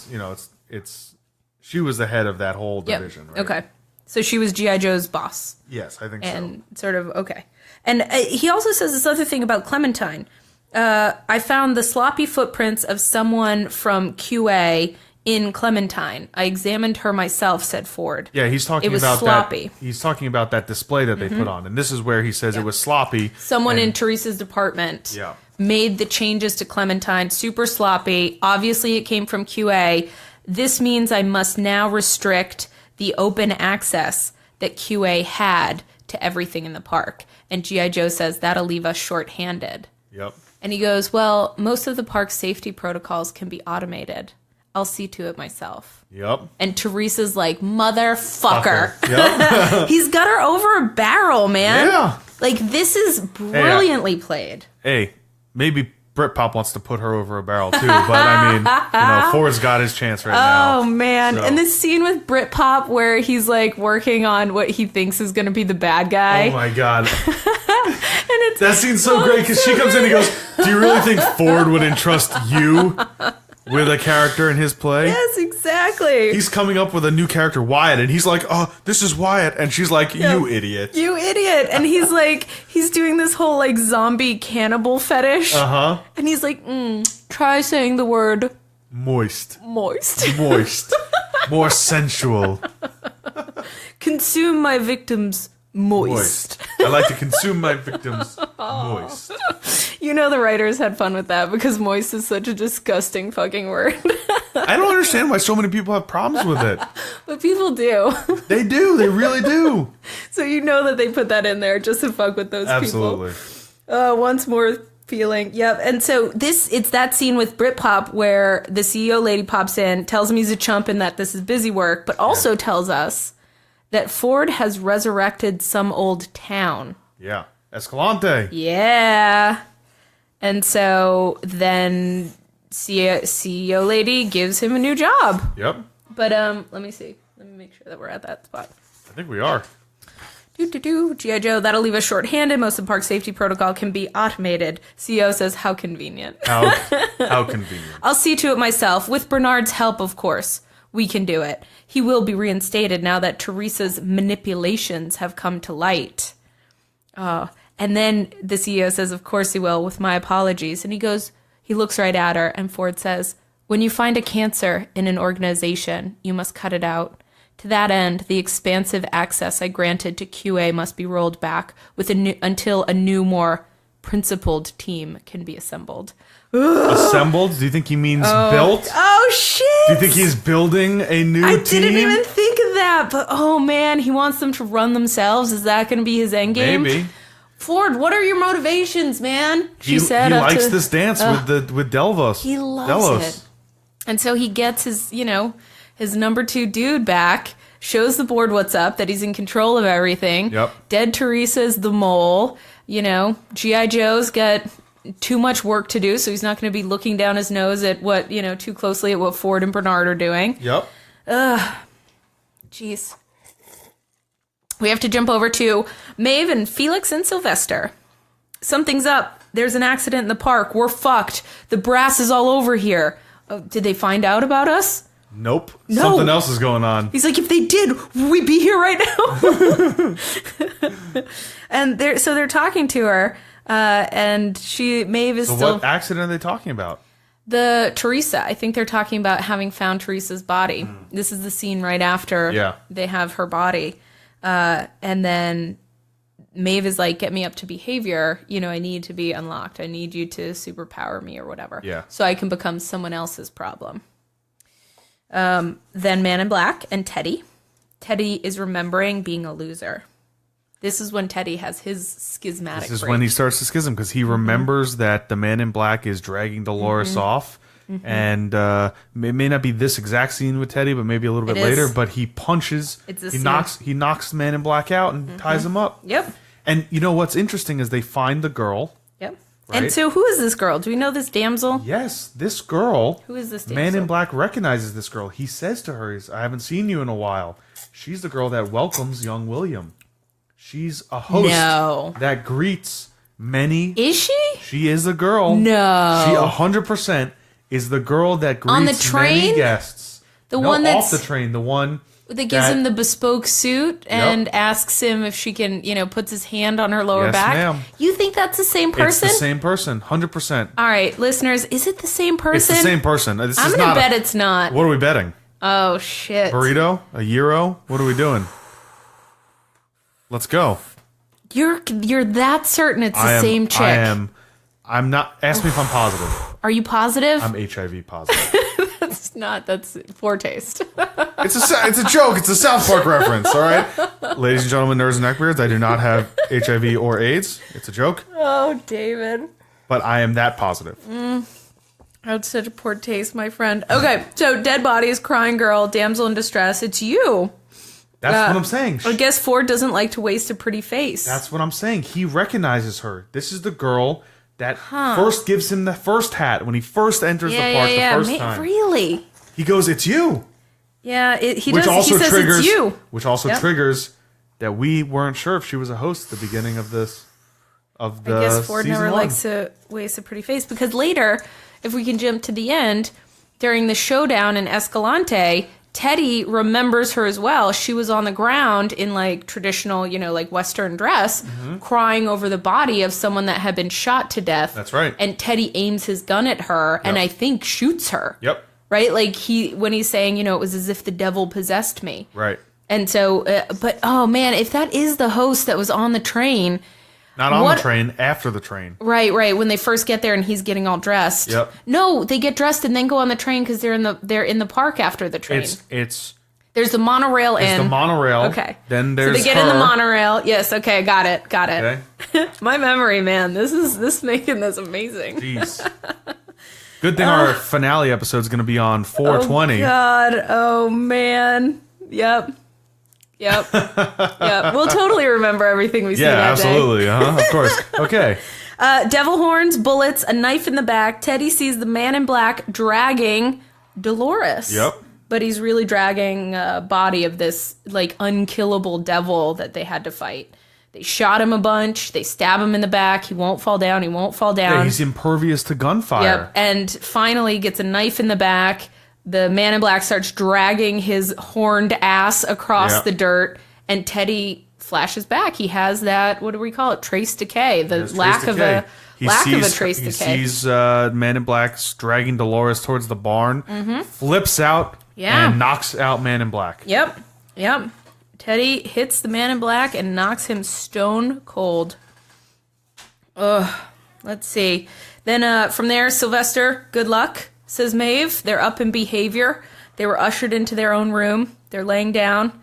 It's she was the head of that whole division, right? Okay. So she was G.I. Joe's boss. Yes, I think so. And sort of, okay. And he also says this other thing about Clementine. I found the sloppy footprints of someone from QA in Clementine. I examined her myself, said Ford. Yeah, he's talking about sloppy. He's talking about that display that they put on. And this is where he says it was sloppy. Someone in Teresa's department. Yeah. Made the changes to Clementine super sloppy. Obviously, it came from QA. This means I must now restrict the open access that QA had to everything in the park. And G.I. Joe says that'll leave us short-handed. Yep. And he goes, well, most of the park's safety protocols can be automated. I'll see to it myself. Yep. And Teresa's like, motherfucker. Yep. He's got her over a barrel, man. Yeah. Like, this is brilliantly played. Hey. Maybe Britpop wants to put her over a barrel too, but I mean, Ford's got his chance right now. Oh man! So. And this scene with Britpop where he's like working on what he thinks is going to be the bad guy. Oh my god! And that scene's so great because she comes in and goes, "Do you really think Ford would entrust you with a character in his play?" Yes, exactly. He's coming up with a new character, Wyatt, and he's like, "Oh, this is Wyatt," and she's like, "You idiot, you idiot!" And he's like, he's doing this whole like zombie cannibal fetish. And he's like, try saying the word moist, more sensual. Consume my victims. Moist. I like to consume my victims moist. You know the writers had fun with that because moist is such a disgusting fucking word. I don't understand why so many people have problems with it. But people do. They do. They really do. So you know that they put that in there just to fuck with those people. Absolutely. Once more feeling. Yep. And so it's that scene with Britpop where the CEO lady pops in, tells him he's a chump and that this is busy work, but also tells us that Ford has resurrected some old town. Yeah. Escalante. Yeah. And so then CEO lady gives him a new job. Yep. But let me see. Let me make sure that we're at that spot. I think we are. G.I. Joe, that'll leave us short-handed. Most of the park safety protocol can be automated. CEO says, how convenient. How convenient. I'll see to it myself. With Bernard's help, of course. We can do it. He will be reinstated now that Teresa's manipulations have come to light. And then the CEO says, of course he will, with my apologies. And he looks right at her, and Ford says, when you find a cancer in an organization, you must cut it out. To that end, the expansive access I granted to QA must be rolled back until a new, more principled team can be assembled. Assembled? Do you think he means built? Oh, shit! Do you think he's building a new team? I didn't even think of that. Yeah, but oh man, he wants them to run themselves. Is that going to be his end game? Maybe. Ford, what are your motivations, man? She said. He likes this dance with Delvos. He loves it. And so he gets his, his number 2 dude back, shows the board what's up, that he's in control of everything. Yep. Dead Teresa's the mole. G.I. Joe's got too much work to do, so he's not going to be looking down his nose at what, too closely at what Ford and Bernard are doing. Yep. Jeez. We have to jump over to Maeve and Felix and Sylvester. Something's up. There's an accident in the park. We're fucked. The brass is all over here. Oh, did they find out about us? Nope. No. Something else is going on. He's like, if they did, would we be here right now? And they're talking to her, and Maeve is still... what accident are they talking about? The Teresa. I think they're talking about having found Teresa's body. This is the scene right after they have her body. And then Maeve is like, get me up to behavior. I need to be unlocked. I need you to superpower me or whatever. Yeah. So I can become someone else's problem. Then Man in Black and Teddy. Teddy is remembering being a loser. This is when Teddy has his schismatic This is break. when he starts to schism, because he remembers that the Man in Black is dragging Dolores off. And it may not be this exact scene with Teddy, but maybe a little bit later. But he punches. He knocks the Man in Black out and ties him up. Yep. And what's interesting is they find the girl. Yep. Right? And so who is this girl? Do we know this damsel? Yes, this girl. Who is this damsel? Man in Black recognizes this girl. He says to her, I haven't seen you in a while. She's the girl that welcomes young William. She's a host that greets many. Is she? She is the girl. No. She 100% is the girl that greets on the train? many guests. One that's off the train. The one that gives him the bespoke suit and asks him if she can, puts his hand on her lower back. Ma'am. You think that's the same person? It's the same person, 100%. All right, listeners, is it the same person? It's the same person. I'm going to bet it's not. What are we betting? Oh, shit. Burrito? A euro? What are we doing? Let's go. You're that certain it's the same chick. I am. I'm not. Ask me if I'm positive. Are you positive? I'm HIV positive. That's not. That's foretaste. It's a joke. It's a South Park reference. All right, ladies and gentlemen, nerds and neckbeards. I do not have HIV or AIDS. It's a joke. Oh, David. But I am that positive. That's such a poor taste, my friend. Okay, so dead bodies, crying girl, damsel in distress. It's you. That's what I'm saying. I guess Ford doesn't like to waste a pretty face. That's what I'm saying. He recognizes her. This is the girl that first gives him the first hat when he first enters the park the first time. Really? He goes, "It's you." Yeah, he which does. Also he says triggers, it's you. Which also triggers that we weren't sure if she was a host at the beginning of this. I guess Ford never likes to waste a pretty face, because later, if we can jump to the end, during the showdown in Escalante, Teddy remembers her as well. She was on the ground in like traditional, like Western dress, crying over the body of someone that had been shot to death. That's right. And Teddy aims his gun at her and I think shoots her. Yep. Right? Like when he's saying, it was as if the devil possessed me. Right. And so, but oh man, if that is the host that was on the train. Not on the train, after the train. Right. When they first get there and he's getting all dressed. Yep. No, they get dressed and then go on the train because they're in the park after the train. There's the monorail in. There's the monorail. Okay. Then there's so they get in the monorail. Yes. Okay. Got it. Okay. My memory, man. This is making this amazing. Jeez. Good thing our finale episode is going to be on 4/20. Oh God. Oh man. Yep. We'll totally remember everything we see that day. Yeah, absolutely. Of course. Okay. Devil horns, bullets, a knife in the back. Teddy sees the Man in Black dragging Dolores. Yep. But he's really dragging a body of this like unkillable devil that they had to fight. They shot him a bunch. They stab him in the back. He won't fall down. Yeah, he's impervious to gunfire. Yep. And finally gets a knife in the back. The Man in Black starts dragging his horned ass across the dirt, and Teddy flashes back. He has that, what do we call it? Trace decay. The lack of a trace decay. He sees Man in Black dragging Dolores towards the barn, flips out, and knocks out Man in Black. Yep. Teddy hits the Man in Black and knocks him stone cold. Ugh. Let's see. Then from there, Sylvester, good luck. Says Maeve. They're up in behavior. They were ushered into their own room. They're laying down.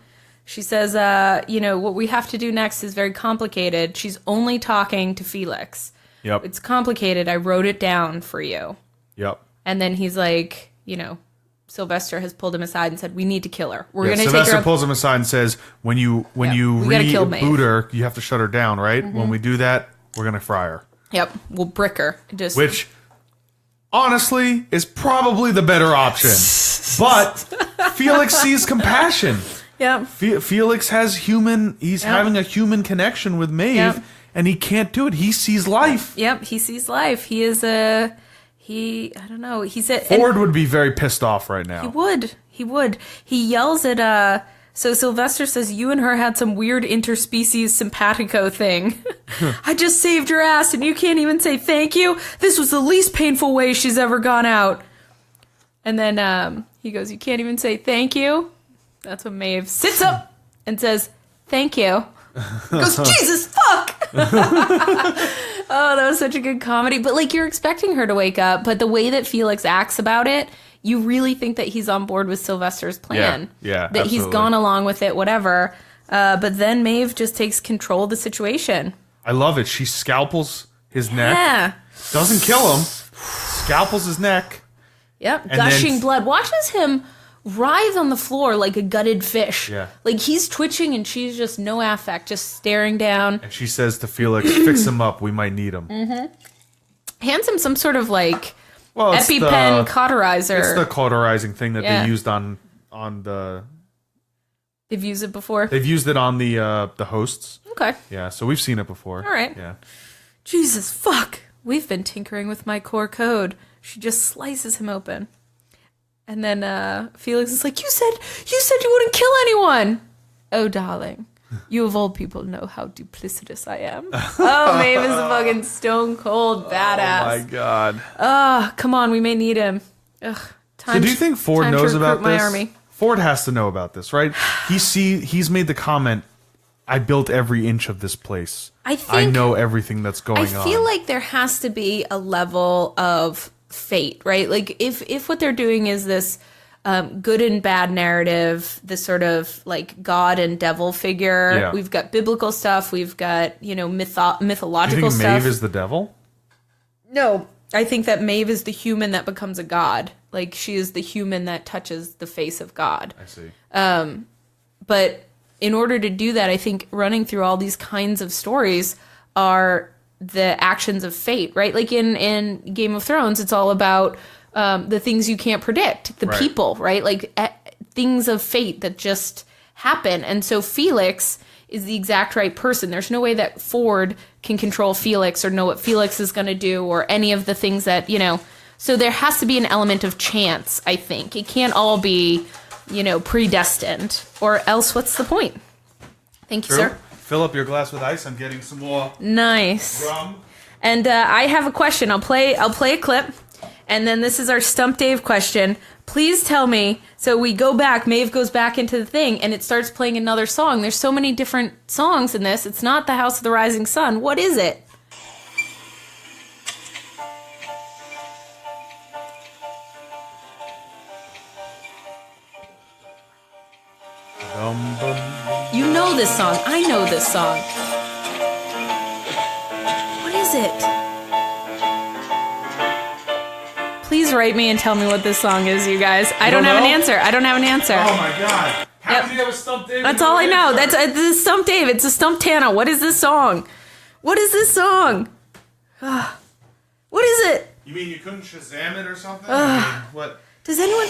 She says, what we have to do next is very complicated. She's only talking to Felix. Yep. It's complicated. I wrote it down for you. Yep. And then he's like, Sylvester has pulled him aside and said, we need to kill her. We're going to take Sylvester her. pulls him aside and says, when you reboot her, you have to shut her down, right? Mm-hmm. When we do that, we're going to fry her. Yep. We'll brick her. Which, honestly, is probably the better option. But Felix sees compassion. Yeah. Felix has he's having a human connection with Maeve, and he can't do it. He sees life. Yep, he sees life. He is I don't know. He said Ford would be very pissed off right now. He would. He yells at so Sylvester says, you and her had some weird interspecies simpatico thing. I just saved your ass and you can't even say thank you. This was the least painful way she's ever gone out. And then he goes, you can't even say thank you. That's when Maeve sits up and says, thank you. Goes, Jesus, fuck! Oh, that was such a good comedy. But, you're expecting her to wake up, but the way that Felix acts about it, you really think that he's on board with Sylvester's plan. Yeah, that absolutely. He's gone along with it, whatever. But then Maeve just takes control of the situation. I love it. She scalpels his neck. Yeah. Doesn't kill him. Scalpels his neck. Yep, gushing blood. Watches him writhe on the floor like a gutted fish. Yeah. He's twitching and she's just no affect, just staring down. And she says to Felix, fix him up, we might need him. Mm-hmm. Hands him some sort of EpiPen cauterizer. It's the cauterizing thing that they used on the... They've used it before? They've used it on the hosts. Okay. Yeah, so we've seen it before. All right. Yeah. Jesus, fuck. We've been tinkering with my core code. She just slices him open. And then Felix is like, you said you wouldn't kill anyone. Oh, darling, you of all people know how duplicitous I am. Oh, Maeve is a fucking stone cold badass. Oh, my God. Come on, we may need him. Ugh, so do you think Ford knows about this? Army. Ford has to know about this, right? He's made the comment, I built every inch of this place. I know everything that's going on. I feel like there has to be a level of fate, right? If what they're doing is this good and bad narrative, this sort of God and devil figure, we've got biblical stuff, we've got mythological stuff. Maeve is the devil? No, I think that Maeve is the human that becomes a god. She is the human that touches the face of God. I see. But in order to do that, I think running through all these kinds of stories are the actions of fate, right? In Game of Thrones, it's all about the things you can't predict, the people, right? Things of fate that just happen. And so Felix is the exact right person. There's no way that Ford can control Felix or know what Felix is going to do or any of the things that, So there has to be an element of chance, I think. It can't all be, predestined. Or else what's the point? Thank you, sir. Fill up your glass with ice. I'm getting some more. Nice. Rum. And I have a question. I'll play a clip, and then this is our Stump Dave question. Please tell me. So we go back. Maeve goes back into the thing, and it starts playing another song. There's so many different songs in this. It's not the House of the Rising Sun. What is it? You know this song. I know this song. What is it? Please write me and tell me what this song is, you guys. I don't have an answer. Oh my God. How do you have a Stump Dave? That's all I know. That's a Stump Dave. It's a Stump Tana. What is this song? What is this song? What is it? You mean you couldn't Shazam it or something? What? Does anyone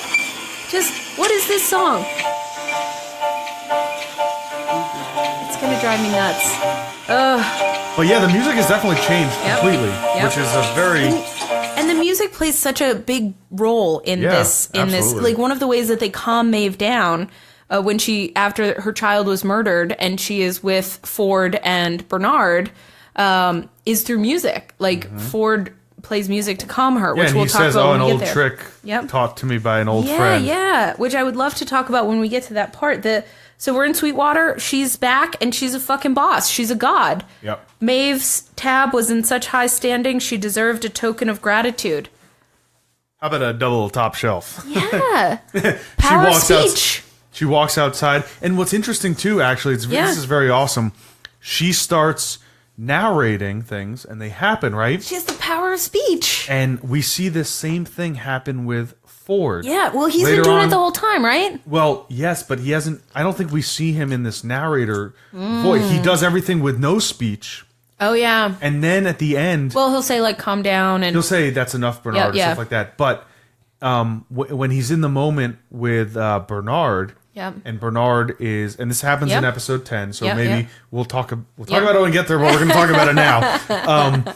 what is this song? It's gonna drive me nuts. But yeah, the music has definitely changed completely, which is a very... And the music plays such a big role in this. One of the ways that they calm Maeve down when after her child was murdered and she is with Ford and Bernard, is through music. Ford plays music to calm her, which we'll talk about when we get there. An old trick taught to me by an old friend. Yeah, which I would love to talk about when we get to that part. So we're in Sweetwater, she's back, and she's a fucking boss. She's a god. Yep. Maeve's tab was in such high standing, she deserved a token of gratitude. How about a double top shelf? Yeah. Power of speech. She walks outside. And what's interesting, too, actually, this is very awesome. She starts narrating things, and they happen, right? She has the power of speech. And we see this same thing happen with Ford. Yeah, well, he's been doing it the whole time, right? Well, yes, but he hasn't... I don't think we see him in this narrator voice. He does everything with no speech. Oh, yeah. And then at the end... Well, he'll say, like, calm down. And he'll say, that's enough, Bernard, or stuff like that. But when he's in the moment with Bernard... Yep. And Bernard is, and this happens in episode 10, so maybe we'll talk about it when we get there, but we're going to talk about it now.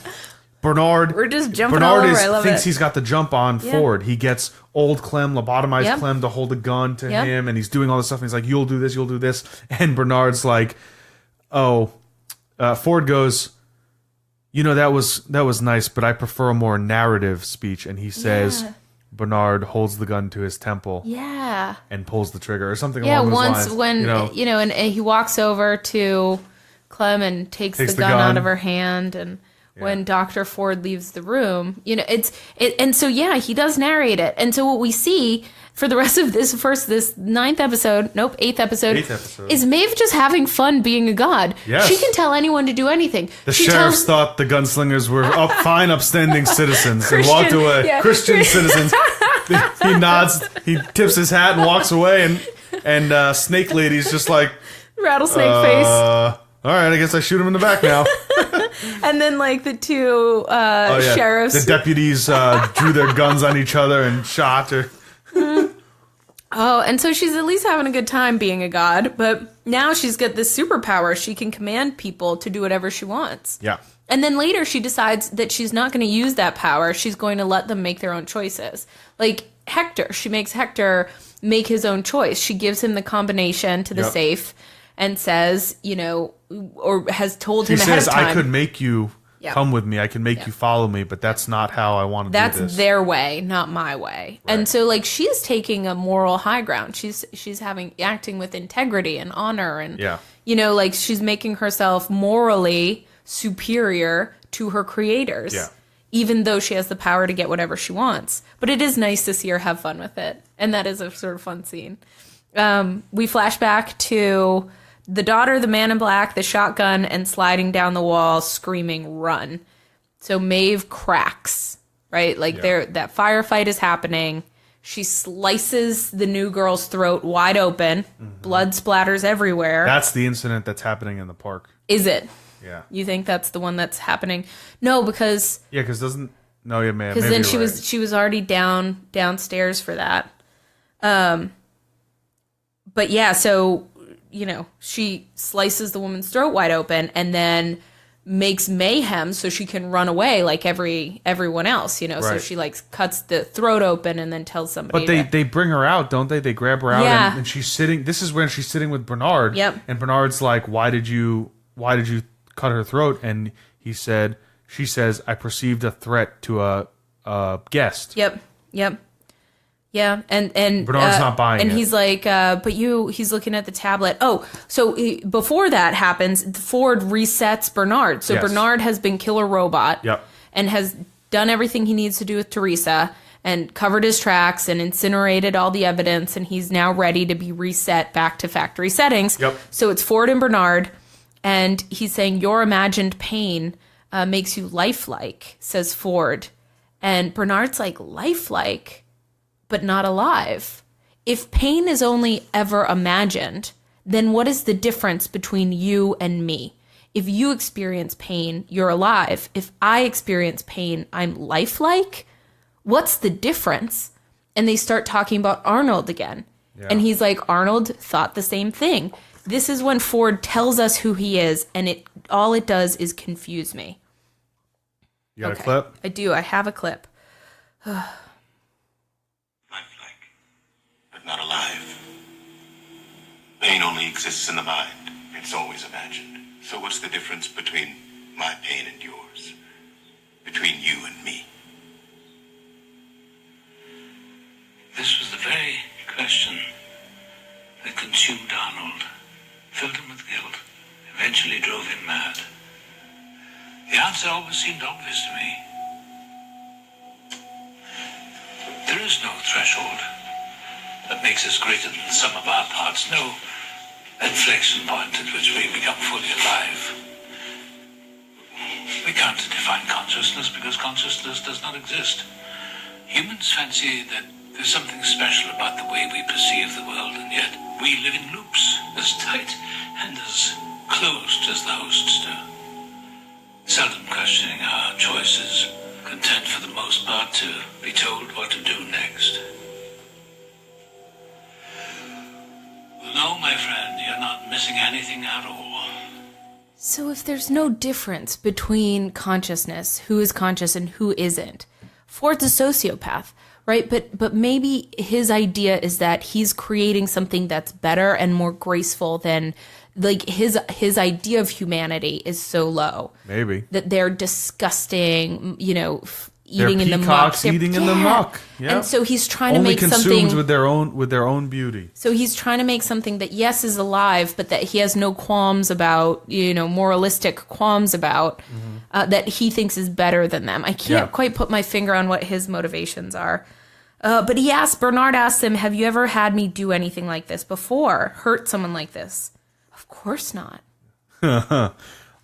Bernard, we're just jumping all over. Thinks he's got the jump on Ford. He gets old Clem, lobotomized Clem, to hold a gun to him, and he's doing all this stuff. And he's like, "You'll do this," and Bernard's like, "Oh," Ford goes, "You know, that was nice, but I prefer a more narrative speech." And he says. Bernard holds the gun to his temple, and pulls the trigger, or something along those lines. When and he walks over to Clem and takes the gun out of her hand, and when Dr. Ford leaves the room, and so he does narrate it, and so what we see for the rest of this eighth episode, is Maeve just having fun being a god. Yes. She can tell anyone to do anything. The sheriffs thought the gunslingers were fine, upstanding citizens and walked away. Yeah. Christian citizens. He nods, he tips his hat and walks away, and Snake Lady's just like... Rattlesnake face. All right, I guess I shoot him in the back now. And then, like, the two sheriffs... The deputies drew their guns on each other and shot her. Oh, and so she's at least having a good time being a god, but now she's got this superpower. She can command people to do whatever she wants. Yeah. And then later she decides that she's not going to use that power. She's going to let them make their own choices. Like Hector, she makes Hector make his own choice. She gives him the combination to the safe and says, or has told him ahead of time. She says, I could make you come with me. I can make you follow me, but that's not how I want to do this. That's their way, not my way. Right. And so, like, she's taking a moral high ground. She's acting with integrity and honor, and like she's making herself morally superior to her creators. Yeah. Even though she has the power to get whatever she wants. But it is nice to see her have fun with it, and that is a sort of fun scene. We flash back to the daughter, the man in black, the shotgun, and sliding down the wall, screaming, run. So Maeve cracks, right? Like that firefight is happening. She slices the new girl's throat wide open. Mm-hmm. Blood splatters everywhere. That's the incident that's happening in the park. Is it? Yeah. You think that's the one that's happening? No, because... Yeah, because doesn't... No, yeah, man. Because then she was already downstairs for that. But yeah, so... she slices the woman's throat wide open and then makes mayhem so she can run away like everyone else, Right. So she like cuts the throat open and then tells somebody. But they bring her out, don't they? They grab her out and she's sitting. This is when she's sitting with Bernard. Yep. And Bernard's like, "Why did you cut her throat?" And she says, "I perceived a threat to a guest." Yep. Yeah, and Bernard's not buying and it. He's like, he's looking at the tablet. Oh, so before that happens, Ford resets Bernard. So Bernard has been killer robot. Yep. And has done everything he needs to do with Teresa and covered his tracks and incinerated all the evidence, and he's now ready to be reset back to factory settings. Yep. So it's Ford and Bernard, and he's saying, your imagined pain makes you lifelike, says Ford. And Bernard's like, lifelike? But not alive. If pain is only ever imagined, then what is the difference between you and me? If you experience pain, you're alive. If I experience pain, I'm lifelike? What's the difference? And they start talking about Arnold again. Yeah. And he's like, Arnold thought the same thing. This is when Ford tells us who he is, and all it does is confuse me. You got a clip? I do. I have a clip. Not alive. Pain only exists in the mind. It's always imagined. So what's the difference between my pain and yours? Between you and me? This was the very question that consumed Arnold, filled him with guilt, eventually drove him mad. The answer always seemed obvious to me. There is no threshold. that makes us greater than the sum of our parts. No inflection point at which we become fully alive. We can't define consciousness because consciousness does not exist. Humans fancy that there's something special about the way we perceive the world, and yet we live in loops, as tight and as closed as the hosts do. Seldom questioning our choices, content for the most part to be told what to do next. Well, no, my friend, you're not missing anything at all. So if there's no difference between consciousness, who is conscious and who isn't, Ford's a sociopath, right? But maybe his idea is that he's creating something that's better and more graceful than, like, his idea of humanity is so low. Maybe. That they're disgusting, eating they're in the muck. Eating in the muck. Yep. And so he's trying Only to make consumed something with their own beauty. So he's trying to make something that, yes, is alive, but that he has no qualms about, moralistic qualms about, that he thinks is better than them. I can't quite put my finger on what his motivations are. But Bernard asks him, have you ever had me do anything like this before? Hurt someone like this? Of course not.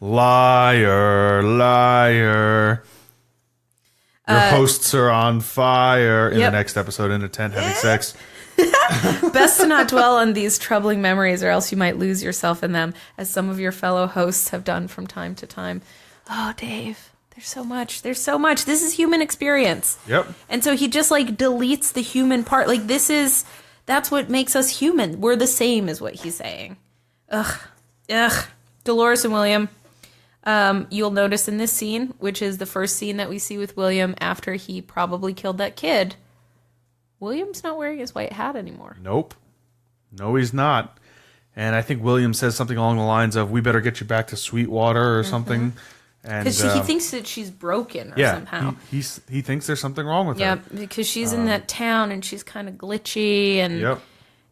Liar, liar. Your hosts are on fire in the next episode in a tent having sex. Best to not dwell on these troubling memories or else you might lose yourself in them, as some of your fellow hosts have done from time to time. Oh, Dave, there's so much. There's so much. This is human experience. Yep. And so he just deletes the human part. That's what makes us human. We're the same is what he's saying. Ugh. Dolores and William. You'll notice in this scene, which is the first scene that we see with William after he probably killed that kid, William's not wearing his white hat anymore. Nope. No, he's not. And I think William says something along the lines of, we better get you back to Sweetwater or something. Because he thinks that she's broken or somehow. He thinks there's something wrong with her. Yeah, because she's in that town and she's kind of glitchy.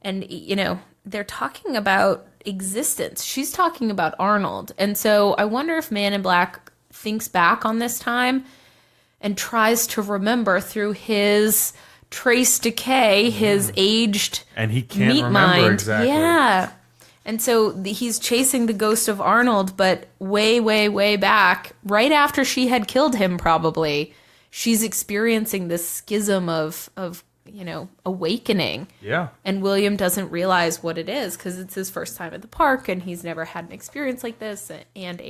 And they're talking about existence. She's talking about Arnold. And so I wonder if Man in Black thinks back on this time and tries to remember through his Trace Decay, his aged and he can't meat remember mind. exactly. Yeah. And so he's chasing the ghost of Arnold, but way, way, way back, right after she had killed him probably, she's experiencing this schism of awakening. Yeah. And William doesn't realize what it is because it's his first time at the park and he's never had an experience like this and.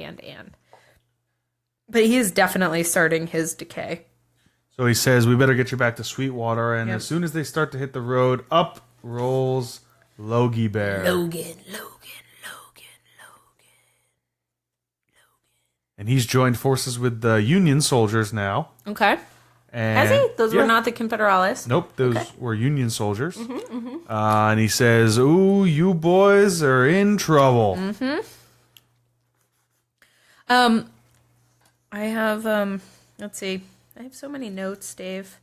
But he is definitely starting his decay. So he says, we better get you back to Sweetwater. And as soon as they start to hit the road, up rolls Logie Bear. Logan. And he's joined forces with the Union soldiers now. Okay. And has he? Those were not the Confederales? Nope, those were Union soldiers. And he says, ooh, you boys are in trouble. I have, let's see. I have so many notes, Dave.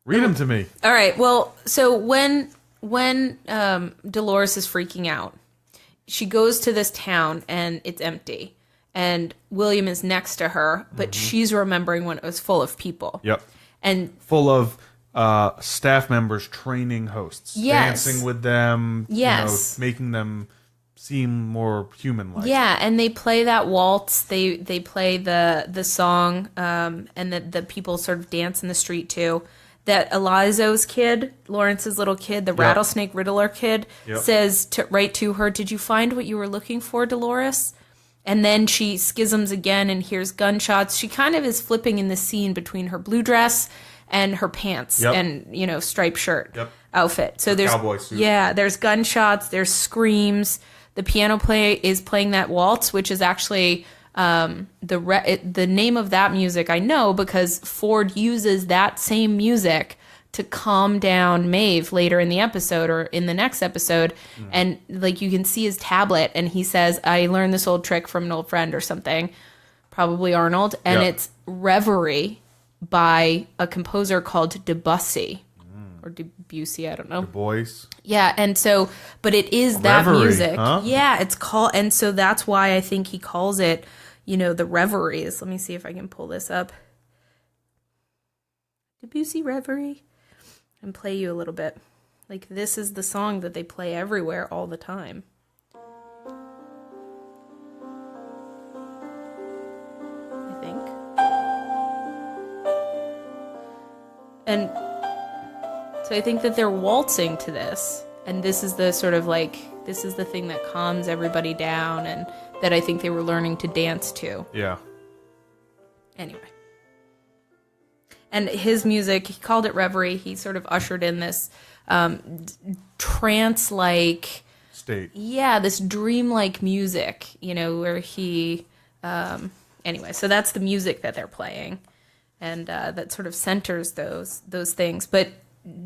Read them to me. All right. Well, so when Dolores is freaking out, she goes to this town and it's empty. And William is next to her, but she's remembering when it was full of people. Yep. And full of staff members training hosts. Yes. Dancing with them. Yes. Making them seem more human-like. Yeah, and they play that waltz. They play the song, and the people sort of dance in the street too. That Elizo's kid, Lawrence's little kid, the Rattlesnake Riddler kid, says right to her, "Did you find what you were looking for, Dolores?" And then she schisms again and hears gunshots. She kind of is flipping in the scene between her blue dress and her pants and, striped shirt outfit. So there's cowboy suit. Yeah, there's gunshots, there's screams. The piano player is playing that waltz, which is actually the name of that music I know because Ford uses that same music to calm down Maeve later in the episode or in the next episode. And you can see his tablet and he says, I learned this old trick from an old friend or something, probably Arnold. And it's Reverie by a composer called Debussy or Debussy, I don't know. The Boys. Yeah. And so, but it is that Reverie, music. huh? Yeah. It's called, and so that's why I think he calls it, the Reveries. Let me see if I can pull this up. Debussy Reverie. And play you a little bit. Like, this is the song that they play everywhere all the time. I think. And so I think that they're waltzing to this. And this is the sort of like, this is the thing that calms everybody down and that I think they were learning to dance to. Yeah. Anyway. And his music, he called it Reverie. He sort of ushered in this trance-like... state. Yeah, this dreamlike music, you know, where he... anyway, so that's the music that they're playing. And that sort of centers those things. But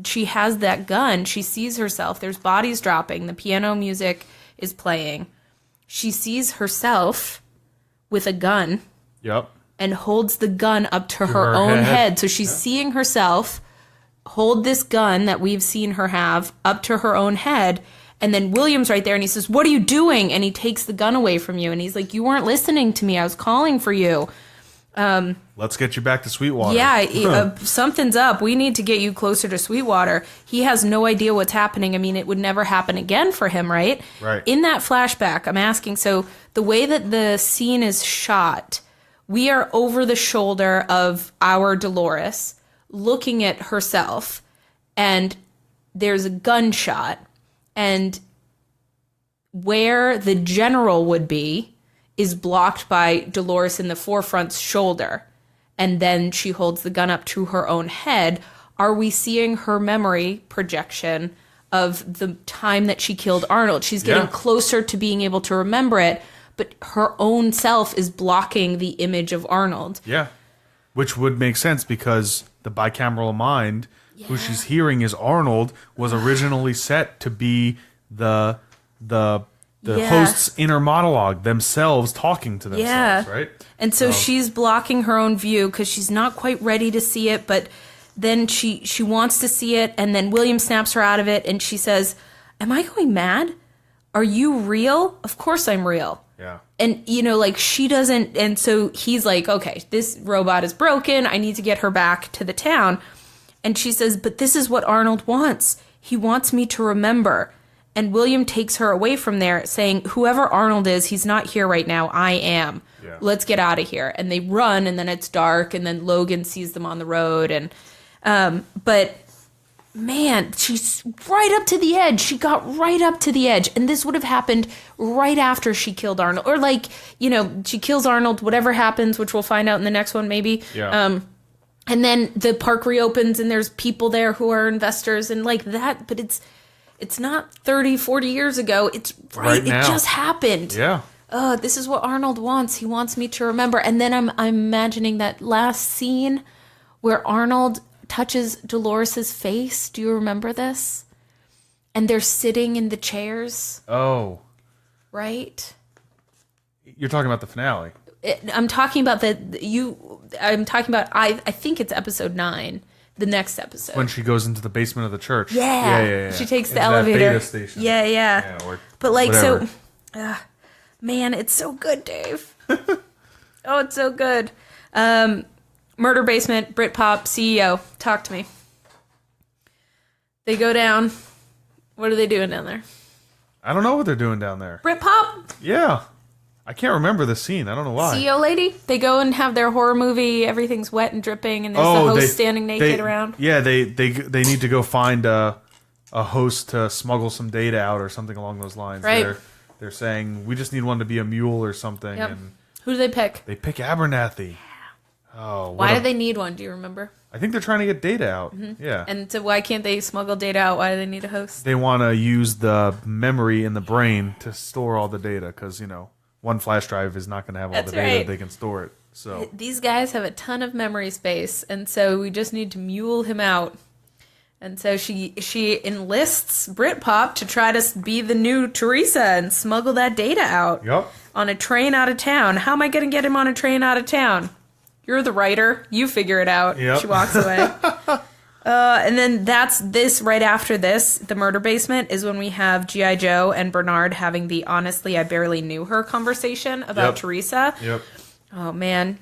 she has that gun. She sees herself. There's bodies dropping. The piano music is playing. She sees herself with a gun. Yep. And holds the gun up to her own head. So she's seeing herself hold this gun that we've seen her have up to her own head. And then William's right there and he says, "What are you doing?" And he takes the gun away from you. And he's like, "You weren't listening to me. I was calling for you. Let's get you back to Sweetwater." Yeah, something's up. We need to get you closer to Sweetwater. He has no idea what's happening. I mean, it would never happen again for him, right? Right. In that flashback, I'm asking, so the way that the scene is shot, we are over the shoulder of our Dolores, looking at herself, and there's a gunshot, and where the general would be is blocked by Dolores in the forefront's shoulder, and then she holds the gun up to her own head. Are we seeing her memory projection of the time that she killed Arnold? She's getting closer to being able to remember it, but her own self is blocking the image of Arnold. Yeah. Which would make sense because the bicameral mind, who she's hearing is Arnold, was originally set to be the host's inner monologue, themselves talking to themselves, right? And so she's blocking her own view because she's not quite ready to see it, but then she wants to see it, and then William snaps her out of it, and she says, "Am I going mad? Are you real? Of course I'm real." Yeah. And, you know, like, she doesn't... And so he's like, "Okay, this robot is broken. I need to get her back to the town." And she says, "But this is what Arnold wants. He wants me to remember." And William takes her away from there, saying, "Whoever Arnold is, he's not here right now. I am. Yeah. Let's get out of here." And they run, and then it's dark, and then Logan sees them on the road. And but... Man, she's right up to the edge. She got right up to the edge. And this would have happened right after she killed Arnold. Or like, you know, she kills Arnold, whatever happens, which we'll find out in the next one maybe. Yeah. And then the park reopens and there's people there who are investors and like that. But it's not 30, 40 years ago. It's right now. It just happened. Yeah. Oh, this is what Arnold wants. He wants me to remember. And then I'm imagining that last scene where Arnold touches Dolores's face. Do you remember this? And they're sitting in the chairs. Oh. Right? You're talking about the finale. I'm talking about I think it's episode 9, the next episode. When she goes into the basement of the church. Yeah. She takes the elevator. That beta station. Yeah. Or but like, whatever. so, man, it's so good, Dave. Oh, it's so good. Murder Basement, Britpop, CEO. Talk to me. They go down. What are they doing down there? I don't know what they're doing down there. Britpop? Yeah. I can't remember the scene. I don't know why. CEO lady? They go and have their horror movie. Everything's wet and dripping, and there's the host standing naked around. Yeah, they need to go find a host to smuggle some data out or something along those lines. Right. They're saying, we just need one to be a mule or something. Yep. And who do they pick? they pick Abernathy. Oh, why do they need one? Do you remember? I think they're trying to get data out. Mm-hmm. Yeah. And so why can't they smuggle data out? Why do they need a host? They want to use the memory in the brain to store all the data because, you know, one flash drive is not going to have all the data. Right. They can store it. So these guys have a ton of memory space, and so we just need to mule him out. And so she enlists Britpop to try to be the new Teresa and smuggle that data out. Yep. On a train out of town. How am I going to get him on a train out of town? You're the writer. You figure it out. Yep. She walks away. And then that's this, right after this, the murder basement, is when we have G.I. Joe and Bernard having the honestly, I barely knew her conversation about Teresa. Yep. Oh, man.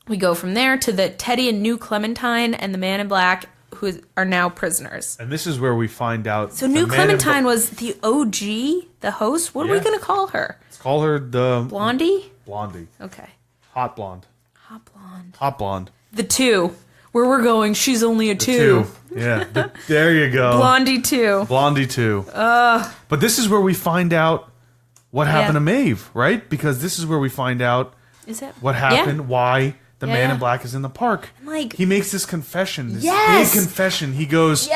We go from there to the Teddy and New Clementine and the Man in Black, who are now prisoners. And this is where we find out. So New Clementine was the OG, the host. What are we going to call her? Let's call her the... Blondie? Blondie. Okay. Hot blonde. Hot blonde. Hot blonde. The 2. Where we're going, she's only a 2. Yeah. There you go. Blondie 2. Blondie 2. But this is where we find out what happened to Maeve, right? Because this is where we find out what happened, why the man in black is in the park. Like, he makes this confession, this big confession. He goes,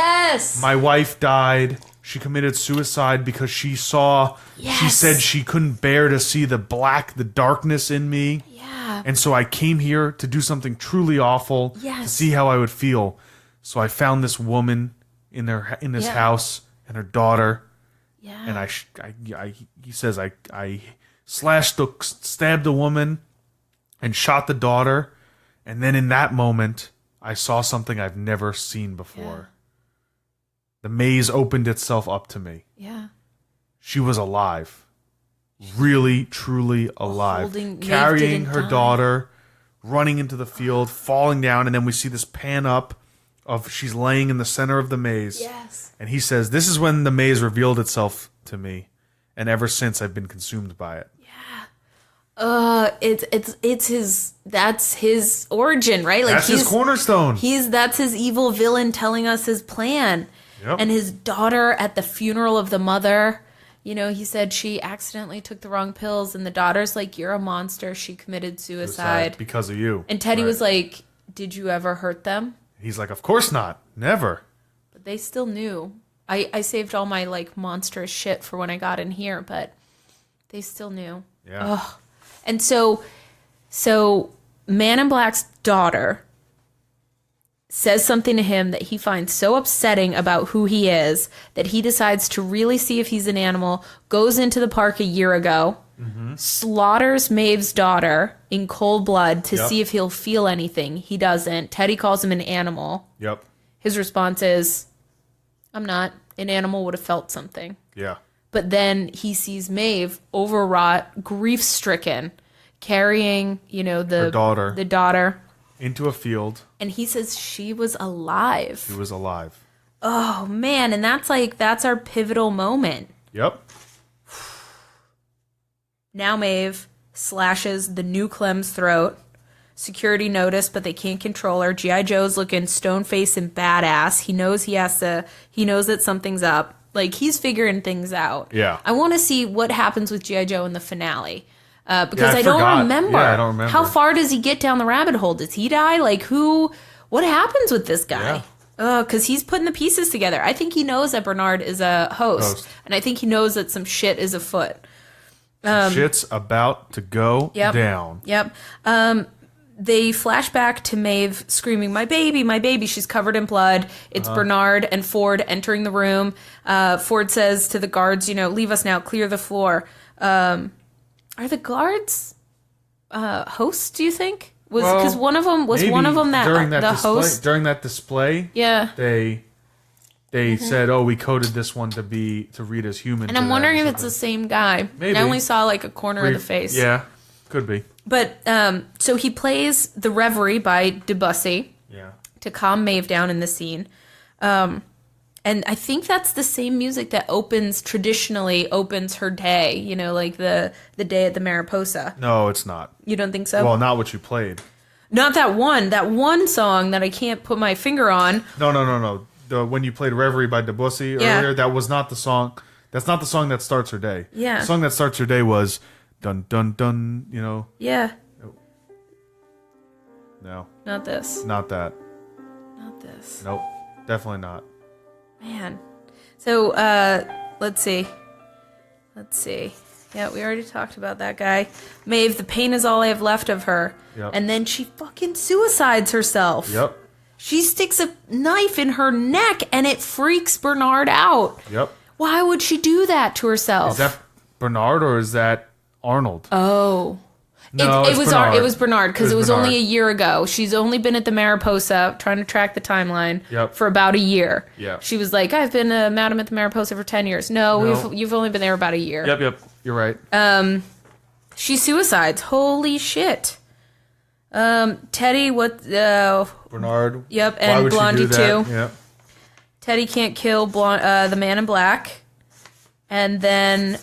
my wife died. She committed suicide because she saw, she said she couldn't bear to see the darkness in me. And so I came here to do something truly awful to see how I would feel. So I found this woman in this house and her daughter. And he says I stabbed the woman and shot the daughter. And then in that moment, I saw something I've never seen before. The maze opened itself up to me. She was alive. Really, truly alive. Carrying her daughter, running into the field, falling down, and then we see this pan up of she's laying in the center of the maze. And he says, this is when the maze revealed itself to me, and ever since I've been consumed by it. That's his origin, right? Like, that's his cornerstone. That's his evil villain telling us his plan. And his daughter at the funeral of the mother, you know, he said she accidentally took the wrong pills, and the daughter's like, you're a monster. She committed suicide because of you. And Teddy was like, did you ever hurt them? He's like, of course not. Never. But they still knew. I saved all my, like, monstrous shit for when I got in here, but they still knew. Ugh. And so Man in Black's daughter says something to him that he finds so upsetting about who he is that he decides to really see if he's an animal, goes into the park a year ago, slaughters Maeve's daughter in cold blood to see if he'll feel anything. He doesn't. Teddy calls him an animal. His response is, I'm not. An animal would have felt something. But then he sees Maeve, overwrought, grief-stricken, carrying, you know, the daughter into a field. And he says she was alive. She was alive. Oh, man. And that's our pivotal moment. Now Maeve slashes the new Clem's throat. Security notice, but they can't control her. G.I. Joe's looking stone-faced and badass. He knows he knows that something's up. Like, he's figuring things out. I want to see what happens with G.I. Joe in the finale. Because I don't remember. I don't remember. How far does he get down the rabbit hole? Does he die? Like, what happens with this guy? Because he's putting the pieces together. I think he knows that Bernard is a host. And I think he knows that some shit is afoot. Shit's about to go down. They flash back to Maeve screaming, my baby. She's covered in blood. It's Bernard and Ford entering the room. Ford says to the guards, you know, leave us now, clear the floor. Are the guards hosts, do you think? Because one of them was one of them the host. During that display, they said, oh, we coded this one to read as human. And I'm wondering if it's the same guy. Maybe. I only saw like a corner of the face. Yeah, could be. But, so he plays The Reverie by Debussy to calm Maeve down in the scene. And I think that's the same music that traditionally opens her day, you know, like the day at the Mariposa. No, it's not. You don't think so? Well, not what you played. Not that one song that I can't put my finger on. No. When you played Reverie by Debussy earlier, that was not the song. That's not the song that starts her day. The song that starts her day was... Dun, dun, dun, you know? No. Not this. Not that. Not this. Nope. Definitely not. Man. So, let's see. Yeah, we already talked about that guy. Maeve, the pain is all I have left of her. And then she fucking suicides herself. She sticks a knife in her neck and it freaks Bernard out. Why would she do that to herself? Is that Bernard or is that Arnold? Oh. No, it was Bernard because it was only a year ago. She's only been at the Mariposa trying to track the timeline for about a year. She was like, I've been a madam at the Mariposa for 10 years. No. You've only been there about a year. Yep. You're right. She suicides. Holy shit. Teddy, what? Bernard. Yep, Why and would Blondie she do that? too. Yep. Teddy can't kill the Man in Black, and then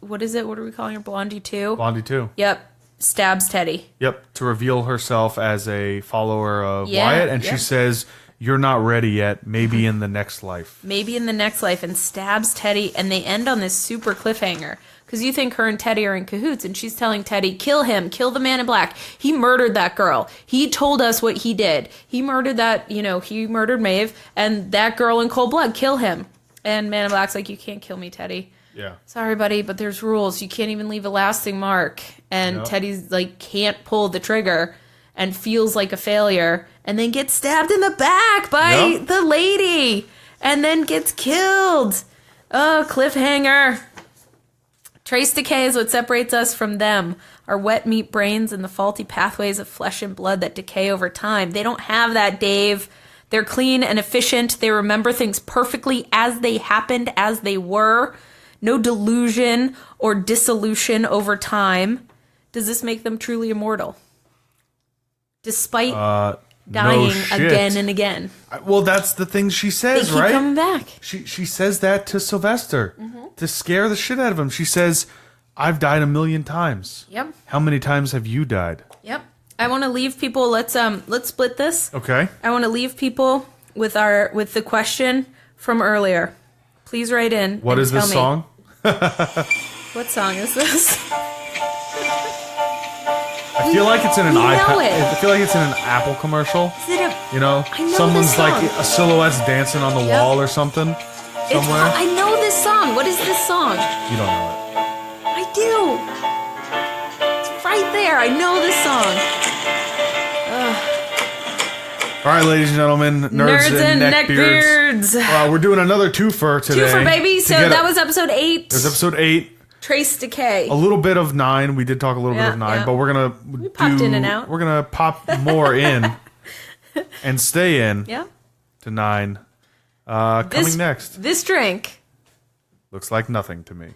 what is it? What are we calling her? Blondie 2? Blondie 2. Yep. Stabs Teddy. Yep. To reveal herself as a follower of Wyatt. And she says, "You're not ready yet. Maybe in the next life." Maybe in the next life. And stabs Teddy. And they end on this super cliffhanger. Because you think her and Teddy are in cahoots. And she's telling Teddy, kill him. Kill the Man in Black. He murdered that girl. He told us what he did. He murdered he murdered Maeve. And that girl in cold blood. Kill him. And Man in Black's like, you can't kill me, Teddy. Yeah. Sorry, buddy, but there's rules. You can't even leave a lasting mark. And Teddy's like, can't pull the trigger and feels like a failure. And then gets stabbed in the back by the lady. And then gets killed. Oh, cliffhanger. Trace decay is what separates us from them. Our wet meat brains and the faulty pathways of flesh and blood that decay over time. They don't have that, Dave. They're clean and efficient. They remember things perfectly as they happened, as they were. No delusion or dissolution over time. Does this make them truly immortal? Despite dying again and again. Well, that's the thing she says, they keep right? Coming back. She says that to Sylvester to scare the shit out of him. She says, "I've died 1,000,000 times." Yep. How many times have you died? Yep. I want to leave people. Let's split this. Okay. I want to leave people with the question from earlier. Please write in. What is this song? What song is this? I feel like it's in an iPad. I feel like it's in an Apple commercial. Is it someone's like a silhouette's dancing on the wall or something somewhere. I know this song. What is this song? You don't know it. I do. It's right there. I know this song. All right, ladies and gentlemen, nerds and neckbeards. We're doing another twofer today. Twofer, baby. So that was episode 8. There's episode 8. Trace Decay. A little bit of 9. We did talk a little bit of 9, but we're gonna popped in and out. We're gonna pop more in and stay in to 9. Coming next. This drink looks like nothing to me.